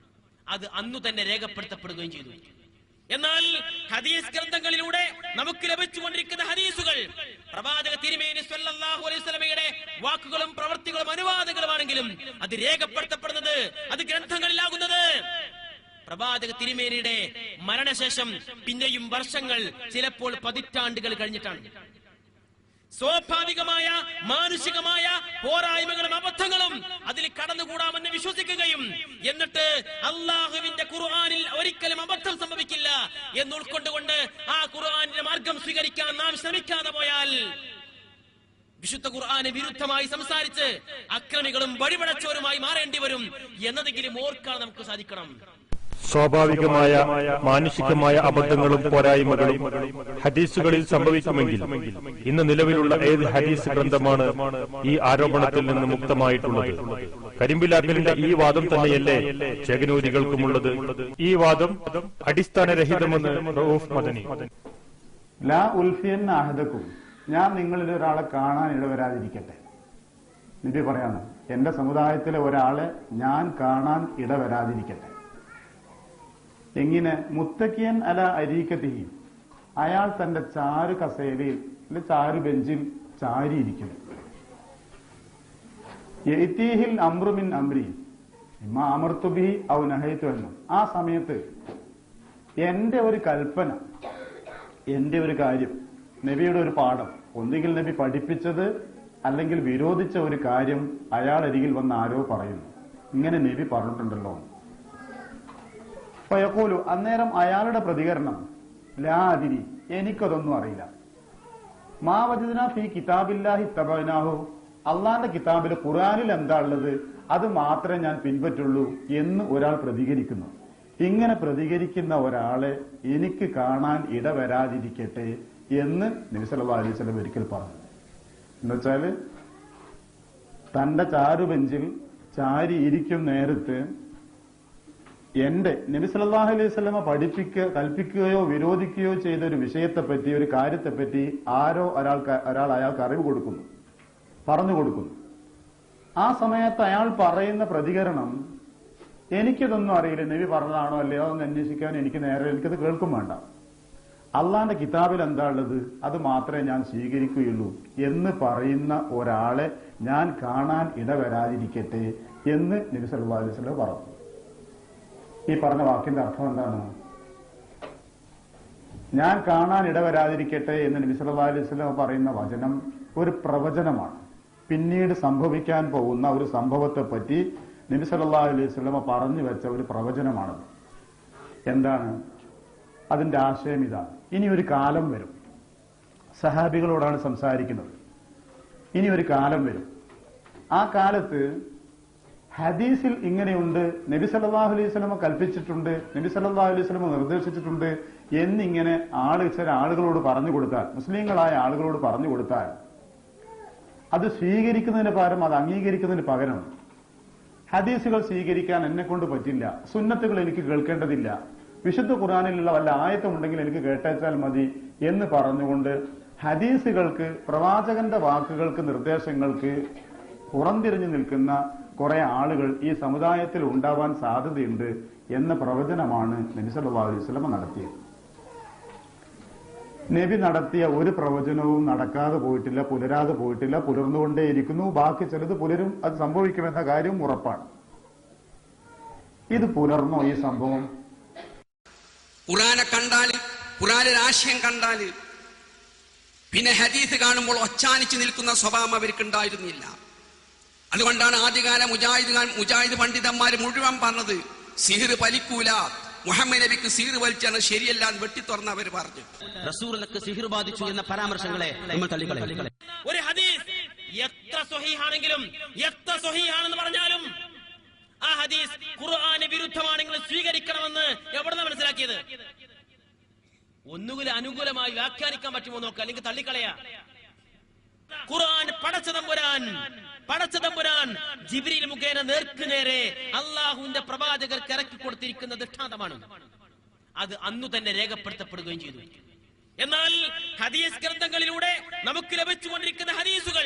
S6: അത് അന്നു തന്നെ രേഖപ്പെടുത്തപ്പെടുകയും ചെയ്തു. എന്നാൽ ഹദീസ് ഗ്രന്ഥങ്ങളിലൂടെ നമുക്ക് ലഭിച്ചുകൊണ്ടിരിക്കുന്ന ഹദീസുകൾ പ്രവാചക തിരുമേനി സ്വല്ലല്ലാഹു അലൈഹി വസല്ലമയുടെ വാക്കുകളും പ്രവൃത്തികളും അനുവാദങ്ങളുമാണെങ്കിലും അത് രേഖപ്പെടുത്തപ്പെടുന്നത്, അത് ഗ്രന്ഥങ്ങളിലാകുന്നത് പ്രവാചക തിരുമേനിയുടെ മരണശേഷം പിന്നെയും വർഷങ്ങൾ, ചിലപ്പോൾ പതിറ്റാണ്ടുകൾ കഴിഞ്ഞിട്ടാണ്. സ്വാഭാവികമായ മാനുഷികമായ പോരായ്മകളും അബദ്ധങ്ങളും അതിൽ കടന്നുകൂടാമെന്ന് വിശ്വസിക്കുകയും എന്നിട്ട് അള്ളാഹുവിന്റെ ഖുർആനിൽ ഒരിക്കലും അബദ്ധം സംഭവിക്കില്ല എന്ന് ഉൾക്കൊണ്ടുകൊണ്ട് ആ ഖുർആനിന്റെ മാർഗം സ്വീകരിക്കാൻ നാം ശ്രമിക്കാതെ പോയാൽ വിശുദ്ധ ഖുർആന് വിരുദ്ധമായി സംസാരിച്ച് അക്രമികളും വഴിപടച്ചവരുമായി മാറേണ്ടി വരും എന്നതെങ്കിലും ഓർക്കാൻ നമുക്ക് സാധിക്കണം.
S7: സ്വാഭാവികമായ മാനുഷികമായ അബദ്ധങ്ങളും പോരായ്മകളും ഹദീസുകളിൽ സംഭവിക്കുമെങ്കിൽ ഇന്ന് നിലവിലുള്ള ഏത് ഹദീസ് ഗ്രന്ഥമാണ് ഈ ആരോപണത്തിൽ നിന്ന് മുക്തമായിട്ടുള്ളത്? കരിമ്പിലാക്കലിന്റെ ഈ വാദം തന്നെയല്ലേ ചെകനൂരികൾക്കുമുള്ളത്? ഈ വാദം അടിസ്ഥാനരഹിതമെന്ന് റഊഫ് മദനി.
S4: ലാ ഉൽഫിയന്ന അഹദക്കും, ഞാൻ നിങ്ങളിൽ ഒരാളെ കാണാൻ ഇടവരാതിരിക്കട്ടെ. നബി പറയാണ്, എന്റെ സമുദായത്തിലെ ഒരാളെ ഞാൻ കാണാൻ ഇടവരാതിരിക്കട്ടെ. എങ്ങനെ? മുത്തക്കിയൻ അല അരീക്കത്തിഹി, അയാൾ തന്റെ ചാരു കസേരയിൽ ചാരു ബെഞ്ചിൽ ചാരിയിരിക്കുന്നു. യഅ്തീഹിൽ അംറു മിൻ അംരി ഇമ്മ അമർതു ബിഹി ഔ നഹൈതു അൻഹു, ആ സമയത്ത് എന്റെ ഒരു കൽപ്പന, എന്റെ ഒരു കാര്യം, നബിയുടെ ഒരു പാഠം, ഒന്നുകിൽ നബി പഠിപ്പിച്ചത് അല്ലെങ്കിൽ വിരോധിച്ച ഒരു കാര്യം അയാൾ അരികിൽ വന്ന് ആരോ പറയുന്നു, ഇങ്ങനെ നബി പറഞ്ഞിട്ടുണ്ടല്ലോ. ഫയഖൂലു, അന്നേരം അയാളുടെ പ്രതികരണം, ലാ അദിരി, എനിക്കതൊന്നും അറിയില്ല. മാ വജദ്നാ ഫീ കിതാബില്ലാഹി തബഅനാഹു, അള്ളാന്റെ കിതാബിൽ ഖുർആനിൽ എന്താ ഉള്ളത് അത് മാത്രമേ ഞാൻ പിൻപറ്റുള്ളൂ എന്ന് ഒരാൾ പ്രതികരിക്കുന്നു. ഇങ്ങനെ പ്രതികരിക്കുന്ന ഒരാളെ എനിക്ക് കാണാൻ ഇടവരാതിരിക്കട്ടെ എന്ന് നബി സല്ലല്ലാഹു അലൈഹി വസല്ലം ഒരിക്കൽ പറഞ്ഞു. എന്നുവെച്ചാല് തന്റെ ചാരുബെഞ്ചിൽ ചാരി ഇരിക്കും നേരത്ത് എന്റെ നബി സല്ലല്ലാഹു അലൈഹി വസല്ലമ കൽപ്പിക്കുകയോ വിരോധിക്കുകയോ ചെയ്ത ഒരു വിഷയത്തെപ്പറ്റി, ഒരു കാര്യത്തെപ്പറ്റി ഒരാൾ അയാൾക്ക് അറിവ് കൊടുക്കുന്നു, പറഞ്ഞു കൊടുക്കുന്നു. ആ സമയത്ത് അയാൾ പറയുന്ന പ്രതികരണം, എനിക്കിതൊന്നും അറിയില്ല, നബി പറഞ്ഞതാണോ അല്ലയോ എന്ന് അന്വേഷിക്കാൻ എനിക്കത് കേൾക്കും വേണ്ട, അള്ളാന്റെ കിതാബിൽ എന്താ ഉള്ളത് അത് മാത്രമേ ഞാൻ സ്വീകരിക്കുകയുള്ളൂ എന്ന് പറയുന്ന ഒരാളെ ഞാൻ കാണാൻ ഇടവരാതിരിക്കട്ടെ എന്ന് നബി സല്ലല്ലാഹു അലൈഹി വസല്ലം പറഞ്ഞു. ഈ പറഞ്ഞ വാക്കിന്റെ അർത്ഥം എന്താണ്? ഞാൻ കാണാൻ ഇടവരാതിരിക്കട്ടെ എന്ന് നബി സല്ലല്ലാഹു അലൈഹി വസല്ലം പറയുന്ന വചനം ഒരു പ്രവചനമാണ്. പിന്നീട് സംഭവിക്കാൻ പോകുന്ന ഒരു സംഭവത്തെ പറ്റി നബി സല്ലല്ലാഹു അലൈഹി വസല്ലം പറഞ്ഞു വെച്ച ഒരു പ്രവചനമാണത്. എന്താണ് അതിന്റെ ആശയം? ഇതാണ്, ഇനി ഒരു കാലം വരും, സഹാബികളോടാണ് സംസാരിക്കുന്നത്, ഇനി ഒരു കാലം വരും, ആ കാലത്ത് ഹദീസിൽ ഇങ്ങനെയുണ്ട്, നബി സല്ലല്ലാഹു അലൈഹി വസല്ലം കൽപ്പിച്ചിട്ടുണ്ട്, നബി സല്ലല്ലാഹു അലൈഹി വസല്ലം നിർദ്ദേശിച്ചിട്ടുണ്ട് എന്നിങ്ങനെ ചില ആളുകളോട് പറഞ്ഞു കൊടുത്താൽ, മുസ്ലിങ്ങളായ ആളുകളോട് പറഞ്ഞു കൊടുത്താൽ, അത് സ്വീകരിക്കുന്നതിന് പകരം, അത് അംഗീകരിക്കുന്നതിന് പകരം ഹദീസുകൾ സ്വീകരിക്കാൻ എന്നെ കൊണ്ട് പറ്റില്ല, സുന്നത്തുകൾ എനിക്ക് കേൾക്കേണ്ടതില്ല, വിശുദ്ധ ഖുർആനിലുള്ള വല്ല ആയത്തുമുണ്ടെങ്കിൽ എനിക്ക് കേട്ടേച്ചാൽ മതി എന്ന് പറഞ്ഞുകൊണ്ട് ഹദീസുകൾക്ക്, പ്രവാചകന്റെ വാക്കുകൾക്ക്, നിർദ്ദേശങ്ങൾക്ക് പുറംതിരിഞ്ഞു നിൽക്കുന്ന കുറെ ആളുകൾ ഈ സമുദായത്തിൽ ഉണ്ടാവാൻ സാധ്യതയുണ്ട് എന്ന പ്രവചനമാണ് നബി സല്ലല്ലാഹു അലൈഹി വസല്ലം നടത്തിയത്. നബി നടത്തിയ ഒരു പ്രവചനവും നടക്കാതെ പോയിട്ടില്ല, പുലരാതെ പോയിട്ടില്ല, പുലർന്നുകൊണ്ടേയിരിക്കുന്നു. ബാക്കി ചിലത് പുലരും, അത് സംഭവിക്കുമെന്ന കാര്യവും ഉറപ്പാണ്. ഇത് പുലർന്നോ ഈ സംഭവം?
S5: ഖുർആനെ കണ്ടാല്, ഖുർആനിലെ ആശയം കണ്ടാല് പിന്നെ ഹദീസ് കാണുമ്പോൾ ഒച്ചാനിച്ച് നിൽക്കുന്ന സ്വഭാവം അവർക്ക് ഉണ്ടായിരുന്നില്ല. അതുകൊണ്ടാണ് ആദ്യകാല മുജാഹിദ് പണ്ഡിതന്മാർ മുഴുവൻ പറഞ്ഞത് സിഹിർ പലിക്കൂല, മുഹമ്മദ് നബിക്ക് സിഹിർ വലിച്ചാണ് ശരിയല്ല എന്ന് വെട്ടിത്തുറന്ന് അവർ പറഞ്ഞു.
S6: റസൂലുള്ളാഹിക്ക് സിഹിർ ബാധിച്ചു എന്ന പരാമർശങ്ങളെ നമ്മൾ തള്ളിക്കളയും. ഒരു ഹദീസ് എത്ര സ്വഹീഹാണെങ്കിലും, എത്ര സ്വഹീഹാണെന്ന് പറഞ്ഞാലും ആ ഹദീസ് ഖുർആന് വിരുദ്ധമാണെങ്കിൽ സ്വീകരിക്കണമെന്ന് എവിടുന്ന മനസ്സിലാക്കിയത്? ഒന്നുകിൽ അനുകൂലമായി വ്യാഖ്യാനിക്കാൻ പറ്റുമോ നോക്കുക, അല്ലെങ്കിൽ തള്ളിക്കളയാ. ഖുർആൻ പടച്ചതമ്പുരാൻ പടച്ചതമ്പുരാൻ ജിബ്രീൽ മുഖേന നേർക്കുനേരെ അള്ളാഹുവിന്റെ പ്രവാചകർക്ക് ഇറക്കി കൊടുത്തിരിക്കുന്ന ദൃഷ്ടാന്തമാണ്. അത് അന്നു തന്നെ രേഖപ്പെടുത്തപ്പെടുകയും ചെയ്തു. എന്നാൽ ഹദീസ് ഗ്രന്ഥങ്ങളിലൂടെ നമുക്ക് ലഭിച്ചുകൊണ്ടിരിക്കുന്ന ഹദീസുകൾ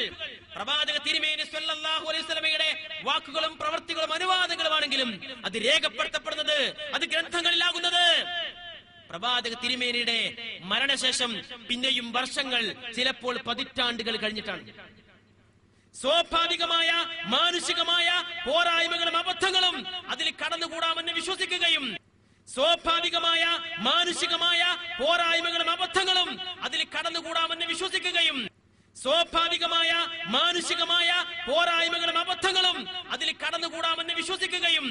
S6: പ്രവാചക തിരുമേനി സ്വല്ലല്ലാഹു അലൈഹി വസല്ലമയുടെ വാക്കുകളും പ്രവർത്തികളും അനുവാദങ്ങളുമാണെങ്കിലും അത് രേഖപ്പെടുത്തപ്പെടുന്നത്, അത് ഗ്രന്ഥങ്ങളിലാകുന്നത് പ്രവാചക തിരുമേനിയുടെ മരണശേഷം പിന്നെയും വർഷങ്ങൾ, ചിലപ്പോൾ പതിറ്റാണ്ടുകൾ കഴിഞ്ഞിട്ടാണ്. സ്വാഭാവികമായ മാനുഷികമായ പോരായ്മകളും അബദ്ധങ്ങളും അതിൽ കടന്നുകൂടാമെന്ന് വിശ്വസിക്കുകയും സ്വാഭാവികമായ മാനുഷികമായ പോരായ്മകളും അബദ്ധങ്ങളും അതിൽ കടന്നുകൂടാമെന്ന് വിശ്വസിക്കുകയും സ്വാഭാവികമായ മാനുഷികമായ പോരായ്മകളും അബദ്ധങ്ങളും അതിൽ കടന്നുകൂടാമെന്ന് വിശ്വസിക്കുകയും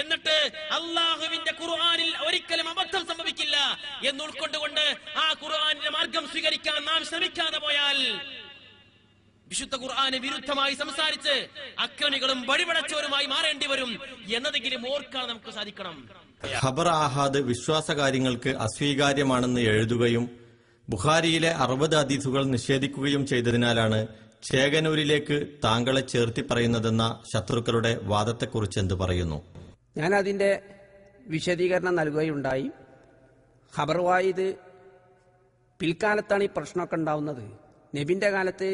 S6: എന്നിട്ട് അള്ളാഹുവിന്റെ ഖുർആനിൽ ഒരിക്കലും അബദ്ധം സംഭവിക്കില്ല എന്ന് ഉൾക്കൊണ്ടുകൊണ്ട് ആ ഖുർആനിന്റെ മാർഗം സ്വീകരിക്കാൻ നാം ശ്രമിക്കാതെ പോയാൽ വിശുദ്ധ ഖുർആന് വിരുദ്ധമായി സംസാരിച്ച് അക്രമികളും വഴിപടച്ചവരുമായി മാറേണ്ടി വരും എന്നതെങ്കിലും ഓർക്കാൻ നമുക്ക് സാധിക്കണം.
S8: ഖബർ ആഹാദ് വിശ്വാസകാര്യങ്ങൾക്ക് അസ്വീകാര്യമാണെന്ന് എഴുതുകയും ബുഖാരിയിലെ 60 ഹദീസുകൾ നിഷേധിക്കുകയും ചെയ്തതിനാലാണ് ചേകനൂരിലേക്ക് താങ്കളെ ചേർത്തി പറയുന്നതെന്ന ശത്രുക്കളുടെ വാദത്തെക്കുറിച്ച് എന്ത് പറയുന്നു?
S5: ഞാൻ അതിന്റെ വിശദീകരണം നൽകുകയുണ്ടായി. ഖബർ വായിദ് പിൽക്കാലത്താണ് ഈ പ്രശ്നമൊക്കെ ഉണ്ടാവുന്നത്. നബിന്റെ കാലത്ത്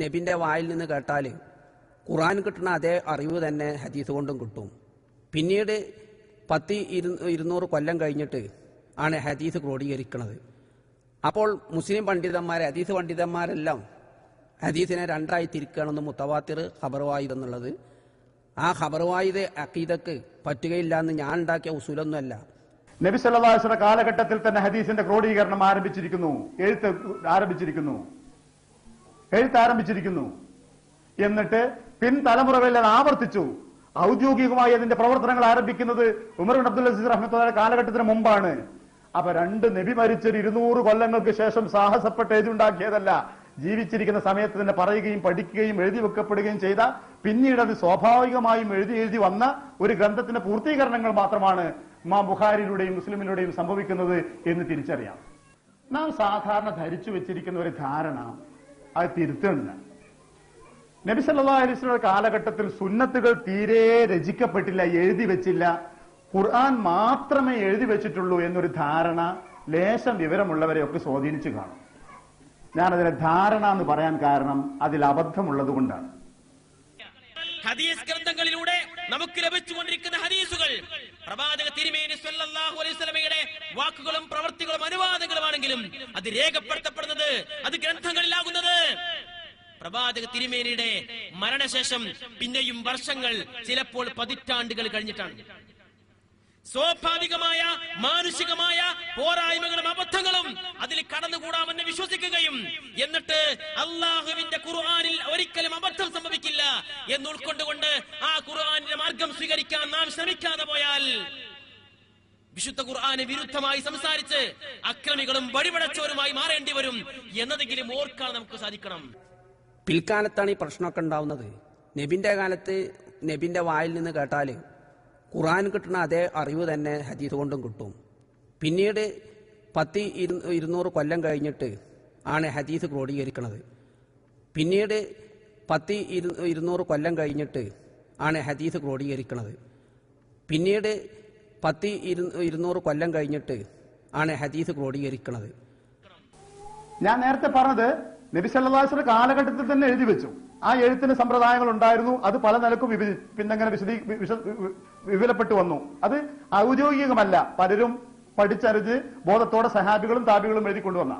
S5: നബിന്റെ വായിൽ നിന്ന് കേട്ടാൽ ഖുർആൻ കിട്ടുന്ന അതേ അറിവ് തന്നെ ഹദീസ് കൊണ്ടും കിട്ടും. പിന്നീട് 100-200 കൊല്ലം കഴിഞ്ഞിട്ട് ആണ് ഹദീസ് ക്രോഡീകരിക്കുന്നത്. അപ്പോൾ മുസ്ലിം പണ്ഡിതന്മാരെ, ഹദീസ് പണ്ഡിതന്മാരെല്ലാം ഹദീസിനെ രണ്ടായി തിരിക്കുകയാണെന്ന് മുത്തവാത്തിർ, ഖബർ വായിദ് എന്നുള്ളത്. ആ ഖബർ വായിദ് അഖീദക്ക് പറ്റുകയില്ല എന്ന് ഞാൻ ഉണ്ടാക്കിയ ഉസൂലൊന്നുമല്ല.
S4: നബി സല്ലല്ലാഹു അലൈഹി വസല്ലം കാലഘട്ടത്തിൽ തന്നെ ഹദീസിന്റെ ക്രോഡീകരണം ആരംഭിച്ചിരിക്കുന്നു, എഴുത്ത് ആരംഭിച്ചിരിക്കുന്നു. എന്നിട്ട് പിൻതലമുറകളിൽ അത് ആവർത്തിച്ചു. ഔദ്യോഗികമായി അതിന്റെ പ്രവർത്തനങ്ങൾ ആരംഭിക്കുന്നത് ഉമർ ബിൻ അബ്ദുൽ അസീസ് റഹ്മത്തുള്ളാഹിയുടെ കാലഘട്ടത്തിന് മുമ്പാണ്. അപ്പൊ 2 നബി മരിച്ചൊരു 200 കൊല്ലങ്ങൾക്ക് ശേഷം സാഹസപ്പെട്ട് എഴുതിയുണ്ടാക്കിയതല്ല. ജീവിച്ചിരിക്കുന്ന സമയത്ത് തന്നെ പറയുകയും പഠിക്കുകയും എഴുതി വെക്കപ്പെടുകയും ചെയ്ത, പിന്നീട് അത് സ്വാഭാവികമായും എഴുതി വന്ന ഒരു ഗ്രന്ഥത്തിന്റെ പൂർത്തീകരണങ്ങൾ മാത്രമാണ് ഇമാം ബുഖാരിയിലൂടെയും മുസ്ലിമിലൂടെയും സംഭവിക്കുന്നത് എന്ന് തിരിച്ചറിയാം. നാം സാധാരണ ധരിച്ചു വെച്ചിരിക്കുന്ന ഒരു ധാരണ അത് തിരുത്തുന്നില്ല. നബി സല്ലല്ലാഹു അലൈഹി വസല്ലം കാലഘട്ടത്തിൽ സുന്നത്തുകൾ തീരെ രചിക്കപ്പെട്ടില്ല, എഴുതി വെച്ചില്ല, ഖുർആൻ മാത്രമേ എഴുതി വെച്ചിട്ടുള്ളൂ എന്നൊരു ധാരണ ലേശം വിവരമുള്ളവരെയൊക്കെ സ്വാധീനിച്ചു കാണും. ഞാനതിനെ ധാരണ എന്ന് പറയാൻ കാരണം അതിൽ അബദ്ധമുള്ളത് കൊണ്ടാണ്.
S6: ഹദീസ് ഗ്രന്ഥങ്ങളിലൂടെ നമുക്ക് ലഭിച്ചുകൊണ്ടിരിക്കുന്ന ഹദീസുകൾ പ്രവാചക തിരുമേനി സ്വല്ലല്ലാഹു അലൈഹി വസല്ലമയുടെ വാക്കുകളും പ്രവർത്തികളും അനുവാദങ്ങളുമാണെങ്കിലും അത് രേഖപ്പെടുത്തപ്പെടുന്നത്, അത് ഗ്രന്ഥങ്ങളിലാകുന്നത് പ്രവാചക തിരുമേനിയുടെ മരണശേഷം പിന്നെയും വർഷങ്ങൾ, ചിലപ്പോൾ പതിറ്റാണ്ടുകൾ കഴിഞ്ഞിട്ടാണ്. സ്വാഭാവികമായ മാനുഷികമായ പോരായ്മകളും അബദ്ധങ്ങളും അതിൽ കടന്നുകൂടാമെന്ന് വിശ്വസിക്കുകയും എന്നിട്ട് അള്ളാഹുവിന്റെ ഖുർആനിൽ ഒരിക്കലും അബദ്ധം സംഭവിക്കില്ല എന്ന് ഉൾക്കൊണ്ടുകൊണ്ട് ആ ഖുർആനിന്റെ മാർഗം സ്വീകരിക്കാൻ നാം ശ്രമിക്കാതെ പോയാൽ വിശുദ്ധ ഖുർആന് വിരുദ്ധമായി സംസാരിച്ച് അക്രമികളും വഴിപടച്ചവരുമായി മാറേണ്ടി വരും എന്നതെങ്കിലും ഓർക്കാൻ നമുക്ക് സാധിക്കണം.
S5: പിൽക്കാലത്താണ് ഈ പ്രശ്നമൊക്കെ ഉണ്ടാവുന്നത്. നബിന്റെ കാലത്ത് നബിന്റെ വായിൽ നിന്ന് കേട്ടാൽ ഖുർആൻ കിട്ടുന്ന അതേ അറിവ് തന്നെ ഹദീസ് കൊണ്ടും കിട്ടും. പിന്നീട് 100-200 കൊല്ലം കഴിഞ്ഞിട്ട് ആണ് ഹദീസ് ക്രോഡീകരിക്കുന്നത്. പിന്നീട് 100-200 കൊല്ലം കഴിഞ്ഞിട്ട് ആണ് ഹദീസ് ക്രോഡീകരിക്കുന്നത്. പിന്നീട് 100-200 കൊല്ലം കഴിഞ്ഞിട്ട് ആണ് ഹദീസ് ക്രോഡീകരിക്കുന്നത്.
S4: ഞാൻ നേരത്തെ പറഞ്ഞത് നബി സല്ലല്ലാഹു അലൈഹി വസല്ലം കാലഘട്ടത്തിൽ തന്നെ എഴുതി വെച്ചു. ആ എഴുത്തിന് സമ്പ്രദായങ്ങൾ ഉണ്ടായിരുന്നു. അത് പല നിലക്കും പിന്നങ്ങനെ വിപുലപ്പെട്ടു വന്നു. അത് ഔദ്യോഗികമല്ല, പലരും പഠിച്ചറിഞ്ഞ് ബോധത്തോടെ സഹാബികളും താബികളും എഴുതിക്കൊണ്ടുവന്ന.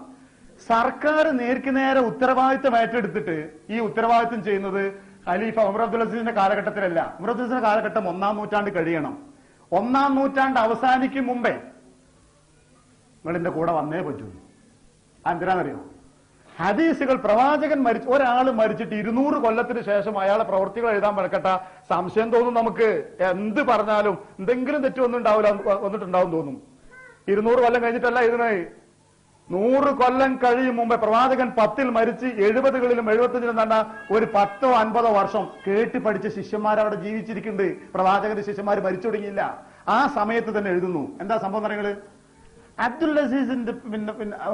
S4: സർക്കാർ നേർക്കുനേരെ ഉത്തരവാദിത്വം ഏറ്റെടുത്തിട്ട് ഈ ഉത്തരവാദിത്വം ചെയ്യുന്നത് ഖലീഫ ഉമർ അബ്ദുൽ അസീസിന്റെ കാലഘട്ടത്തിലല്ല. ഉമർ അബ്ദുൽ അസീസിന്റെ കാലഘട്ടം 1-ാം നൂറ്റാണ്ട് കഴിയണം. 1-ാം നൂറ്റാണ്ട് അവസാനിക്കും മുമ്പേ നിങ്ങളിന്റെ കൂടെ വന്നേ പറ്റൂ. എന്തിനാണെന്നറിയോ? ഹദീസുകൾ പ്രവാചകൻ ഒരാൾ മരിച്ചിട്ട് 200 കൊല്ലത്തിന് ശേഷം അയാളെ പ്രവൃത്തികൾ എഴുതാൻ മെനക്കെട്ട സംശയം തോന്നും നമുക്ക്. എന്ത് പറഞ്ഞാലും എന്തെങ്കിലും തെറ്റ് വന്നിട്ടുണ്ടാവും തോന്നും. 200 കൊല്ലം കഴിഞ്ഞിട്ടല്ല എഴുതണേ. 100 കൊല്ലം കഴിയും മുമ്പേ പ്രവാചകൻ 10-ൽ മരിച്ച് 70-കളിലും 75-ലും തന്നെ ഒരു 10-50 വർഷം കേട്ടി പഠിച്ച ശിഷ്യന്മാർ അവിടെ ജീവിച്ചിരിക്കുന്നുണ്ട്. പ്രവാചകന്റെ ശിഷ്യന്മാർ മരിച്ചു തുടങ്ങിയില്ല. ആ സമയത്ത് തന്നെ എഴുതുന്നു. എന്താ സംഭവം പറയുന്നത്? അബ്ദുൽ അസീസിന്റെ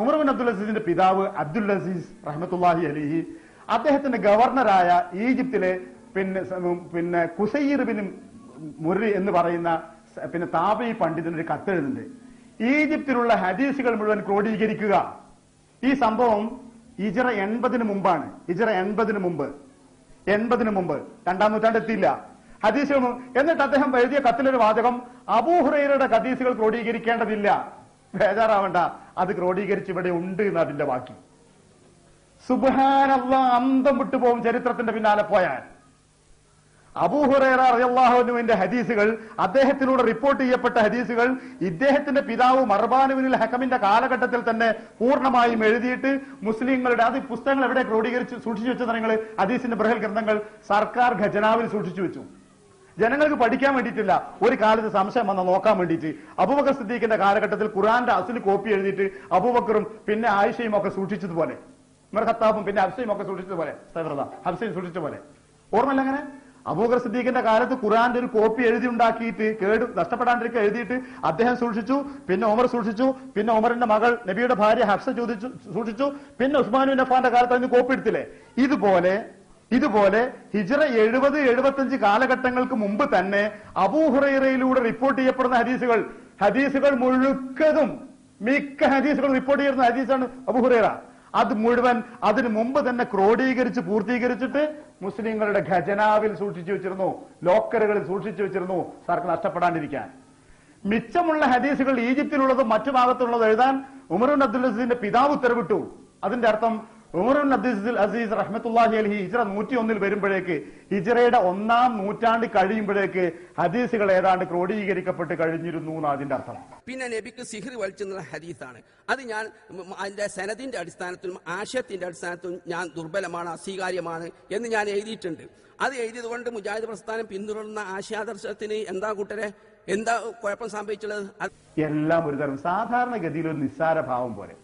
S4: ഉമർ ബിൻ അബ്ദുൽ അസീസിന്റെ പിതാവ് അബ്ദുൽ അസീസ് റഹ്മത്തുള്ളാഹി അലൈഹി അദ്ദേഹത്തിന്റെ ഗവർണറായ ഈജിപ്തിലെ പിന്നെ കുസൈർ ബിൻ മുറി എന്ന് പറയുന്ന താബഈ പണ്ഡിതനൊരു കത്തെഴുതുന്നുണ്ട്. ഈജിപ്തിലുള്ള ഹദീസുകൾ മുഴുവൻ ക്രോഡീകരിക്കുക. ഈ സംഭവം ഹിജ്റ 80 മുമ്പാണ്. ഹിജ്റ 80 മുമ്പ് 2-ാം നൂറ്റാണ്ടെത്തിയില്ല ഹദീസുകൾ. എന്നിട്ട് അദ്ദേഹം എഴുതിയ കത്തിലൊരു വാചകം, അബൂ ഹുറൈറയുടെ ഹദീസുകൾ ക്രോഡീകരിക്കേണ്ടതില്ല, ബേജാറാവണ്ട, അത് ക്രോഡീകരിച്ച് ഇവിടെ ഉണ്ട് എന്ന് അതിന്റെ ബാക്കി. സുബ്ഹാനല്ലാഹ്, അന്തം വിട്ടുപോകും ചരിത്രത്തിന്റെ പിന്നാലെ പോയാൽ. അബൂ ഹുറൈറ റളിയല്ലാഹു അൻഹുവിന്റെ ഹദീസുകൾ, അദ്ദേഹത്തിലൂടെ റിപ്പോർട്ട് ചെയ്യപ്പെട്ട ഹദീസുകൾ ഇദ്ദേഹത്തിന്റെ പിതാവ് മർവാൻ ഇബ്നുൽ ഹക്കമിന്റെ കാലഘട്ടത്തിൽ തന്നെ പൂർണ്ണമായും എഴുതിയിട്ട് മുസ്ലിങ്ങളുടെ അത് പുസ്തകങ്ങൾ എവിടെ ക്രോഡീകരിച്ച് സൂക്ഷിച്ചു വെച്ച നിങ്ങൾ ഹദീസിന്റെ ബൃഹൽ ഗ്രന്ഥങ്ങൾ സർക്കാർ ഖജനാവിൽ സൂക്ഷിച്ചു വെച്ചു. ജനങ്ങൾക്ക് പഠിക്കാൻ വേണ്ടിയിട്ടില്ല, ഒരു കാലത്ത് സംശയം വന്ന നോക്കാൻ വേണ്ടിയിട്ട്. അബൂബക്കർ സിദ്ദീഖിന്റെ കാലഘട്ടത്തിൽ ഖുർആന്റെ അസ്ലി കോപ്പി എഴുതിയിട്ട് അബൂബക്കറും പിന്നെ ആയിഷയും ഒക്കെ സൂക്ഷിച്ചതുപോലെ, ഉമർ ഖത്താബും പിന്നെ ഹഫ്സയും ഒക്കെ സൂക്ഷിച്ചതുപോലെ, ഹഫ്സയും സൂക്ഷിച്ച പോലെ ഓർമ്മയില്ല അങ്ങനെ? അബൂബക്കർ സിദ്ദീഖിന്റെ കാലത്ത് ഖുർആന്റെ ഒരു കോപ്പി എഴുതി ഉണ്ടാക്കിയിട്ട് നഷ്ടപ്പെടാണ്ടിരിക്കുക എഴുതിയിട്ട് അദ്ദേഹം സൂക്ഷിച്ചു, പിന്നെ ഉമർ സൂക്ഷിച്ചു, പിന്നെ ഉമറിന്റെ മകൾ നബിയുടെ ഭാര്യ ഹഫ്സ സൂക്ഷിച്ചു, പിന്നെ ഉസ്മാൻ ബിൻ അഫ്ഫാന്റെ കാലത്ത് അതിന് കോപ്പി എടുത്തില്ലേ? ഇതുപോലെ ഹിജ്റ 70-75 കാലഘട്ടങ്ങൾക്ക് മുമ്പ് തന്നെ അബൂ ഹുറൈറയിലൂടെ റിപ്പോർട്ട് ചെയ്യപ്പെടുന്ന ഹദീസുകൾ മുഴുക്കതും മിക്ക ഹദീസുകൾ റിപ്പോർട്ട് ചെയ്യുന്ന ഹദീസാണ് അബൂ ഹുറൈറ. അത് മുഴുവൻ അതിനു മുമ്പ് തന്നെ ക്രോഡീകരിച്ച് പൂർത്തീകരിച്ചിട്ട് മുസ്ലിങ്ങളുടെ ഖജനാവിൽ സൂക്ഷിച്ചു വെച്ചിരുന്നു, ലോക്കറുകളിൽ സൂക്ഷിച്ചു വെച്ചിരുന്നു, സാർക്ക് നഷ്ടപ്പെടാണ്ടിരിക്കാൻ. മിച്ചമുള്ള ഹദീസുകൾ ഈജിപ്തിലുള്ളതും മറ്റു ഭാഗത്തുള്ളത് എഴുതാൻ ഉമർ ബിൻ അബ്ദുൽ അസീസിന്റെ പിതാവ് ഉത്തരവിട്ടു. അതിന്റെ അർത്ഥം ഉമർ ബിൻ അബ്ദുൽ അസീസ് റഹ്മത്തുള്ളാഹി അലൈഹി ഹിജ്റ 101 വരുമ്പോഴേക്ക്, ഹിജ്റയുടെ 1-ാം നൂറ്റാണ്ട് കഴിയുമ്പോഴേക്ക് ഹദീസുകൾ ഏതാണ്ട് ക്രോഡീകരിക്കപ്പെട്ട് കഴിഞ്ഞിരുന്നു എന്ന് അതിന്റെ അർത്ഥം.
S5: പിന്നെ നബിക്ക് സിഹ്ർ വലിച്ചെന്നുള്ള ഹദീസാണ്. അത് ഞാൻ അതിന്റെ സനദിന്റെ അടിസ്ഥാനത്തിലും ആശയത്തിന്റെ അടിസ്ഥാനത്തിലും ഞാൻ ദുർബലമാണ്, അസ്വീകാര്യമാണ് എന്ന് ഞാൻ എഴുതിയിട്ടുണ്ട്. അത് എഴുതിയത് കൊണ്ട് മുജാഹിദ് പ്രസ്ഥാനം പിന്തുടരുന്ന ആശയാദർശത്തിന് എന്താ കുഴപ്പം സംഭവിച്ചുള്ളത്?
S4: എല്ലാം ഒരു തരം സാധാരണഗതിയിൽ ഒരു നിസ്സാര ഭാവം പോലെ.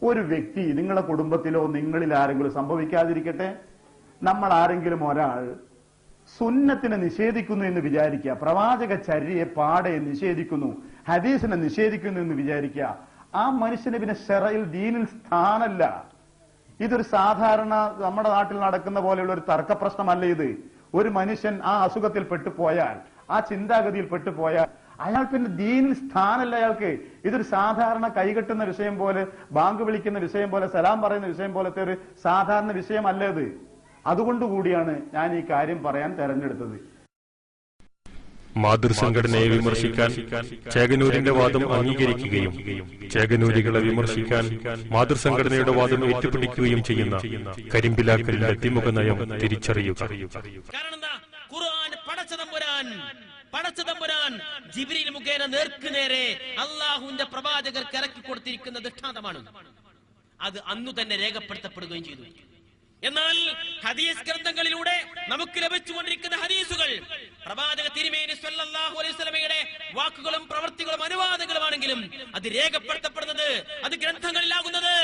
S4: ഒരു വ്യക്തി നിങ്ങളുടെ കുടുംബത്തിലോ നിങ്ങളിൽ ആരെങ്കിലും സംഭവിക്കാതിരിക്കട്ടെ, നമ്മൾ ആരെങ്കിലും ഒരാൾ സുന്നത്തിനെ നിഷേധിക്കുന്നു എന്ന് വിചാരിക്കുക, പ്രവാചക ചര്യയെ പാടെ നിഷേധിക്കുന്നു, ഹദീസിനെ നിഷേധിക്കുന്നു എന്ന് വിചാരിക്കുക, ആ മനുഷ്യന് പിന്നെ ശറയിൽ ദീനിൽ സ്ഥാനമല്ല. ഇതൊരു സാധാരണ നമ്മുടെ നാട്ടിൽ നടക്കുന്ന പോലെയുള്ള ഒരു തർക്ക പ്രശ്നമല്ല ഇത്. ഒരു മനുഷ്യൻ ആ അസുഖത്തിൽ പെട്ടുപോയാൽ, ആ ചിന്താഗതിയിൽ പെട്ടുപോയാൽ അയാൾ പിന്നെ ദീനിൽ സ്ഥാനമല്ല അയാൾക്ക്. ഇതൊരു സാധാരണ കൈകെട്ടുന്ന വിഷയം പോലെ, ബാങ്ക് വിളിക്കുന്ന വിഷയം പോലെ, സലാം പറയുന്ന വിഷയം പോലത്തെ ഒരു സാധാരണ വിഷയമല്ല ഇത്. അതുകൊണ്ടുകൂടിയാണ് ഞാൻ ഈ കാര്യം പറയാൻ തെരഞ്ഞെടുത്തത്.
S7: മാതൃസംഘടനയെ വിമർശിക്കാൻ ചേകനൂരിന്റെ വാദം അംഗീകരിക്കുകയും ചേകനൂരികളെ വിമർശിക്കാൻ മാതൃസംഘടനയുടെ വാദം ഏറ്റുപിടിക്കുകയും ചെയ്യുന്ന കരിമ്പിലാക്കലിന്റെ അതിമുഖ നയം തിരിച്ചറിയുക.
S6: പടച്ചതമ്പുരാൻ ജിബ്രീൽ മുഖേന നേർക്കുനേരെ അള്ളാഹുവിന്റെ പ്രവാചകർക്ക് ഇറക്കി കൊടുത്തിരിക്കുന്ന ദൃഷ്ടാന്തമാണ്. അത് അന്നു തന്നെ രേഖപ്പെടുത്തപ്പെടുകയും ചെയ്തു. എന്നാൽ ഹദീസ് ഗ്രന്ഥങ്ങളിലൂടെ നമുക്ക് ലഭിച്ചുകൊണ്ടിരിക്കുന്ന ഹദീസുകൾ പ്രവാചക തിരുമേനി സ്വല്ലല്ലാഹു അലൈഹി വസല്ലമയുടെ വാക്കുകളും പ്രവൃത്തികളും അനുവാദങ്ങളുമാണെങ്കിലും അത് രേഖപ്പെടുത്തപ്പെടുന്നത്, അത് ഗ്രന്ഥങ്ങളിലാകുന്നത്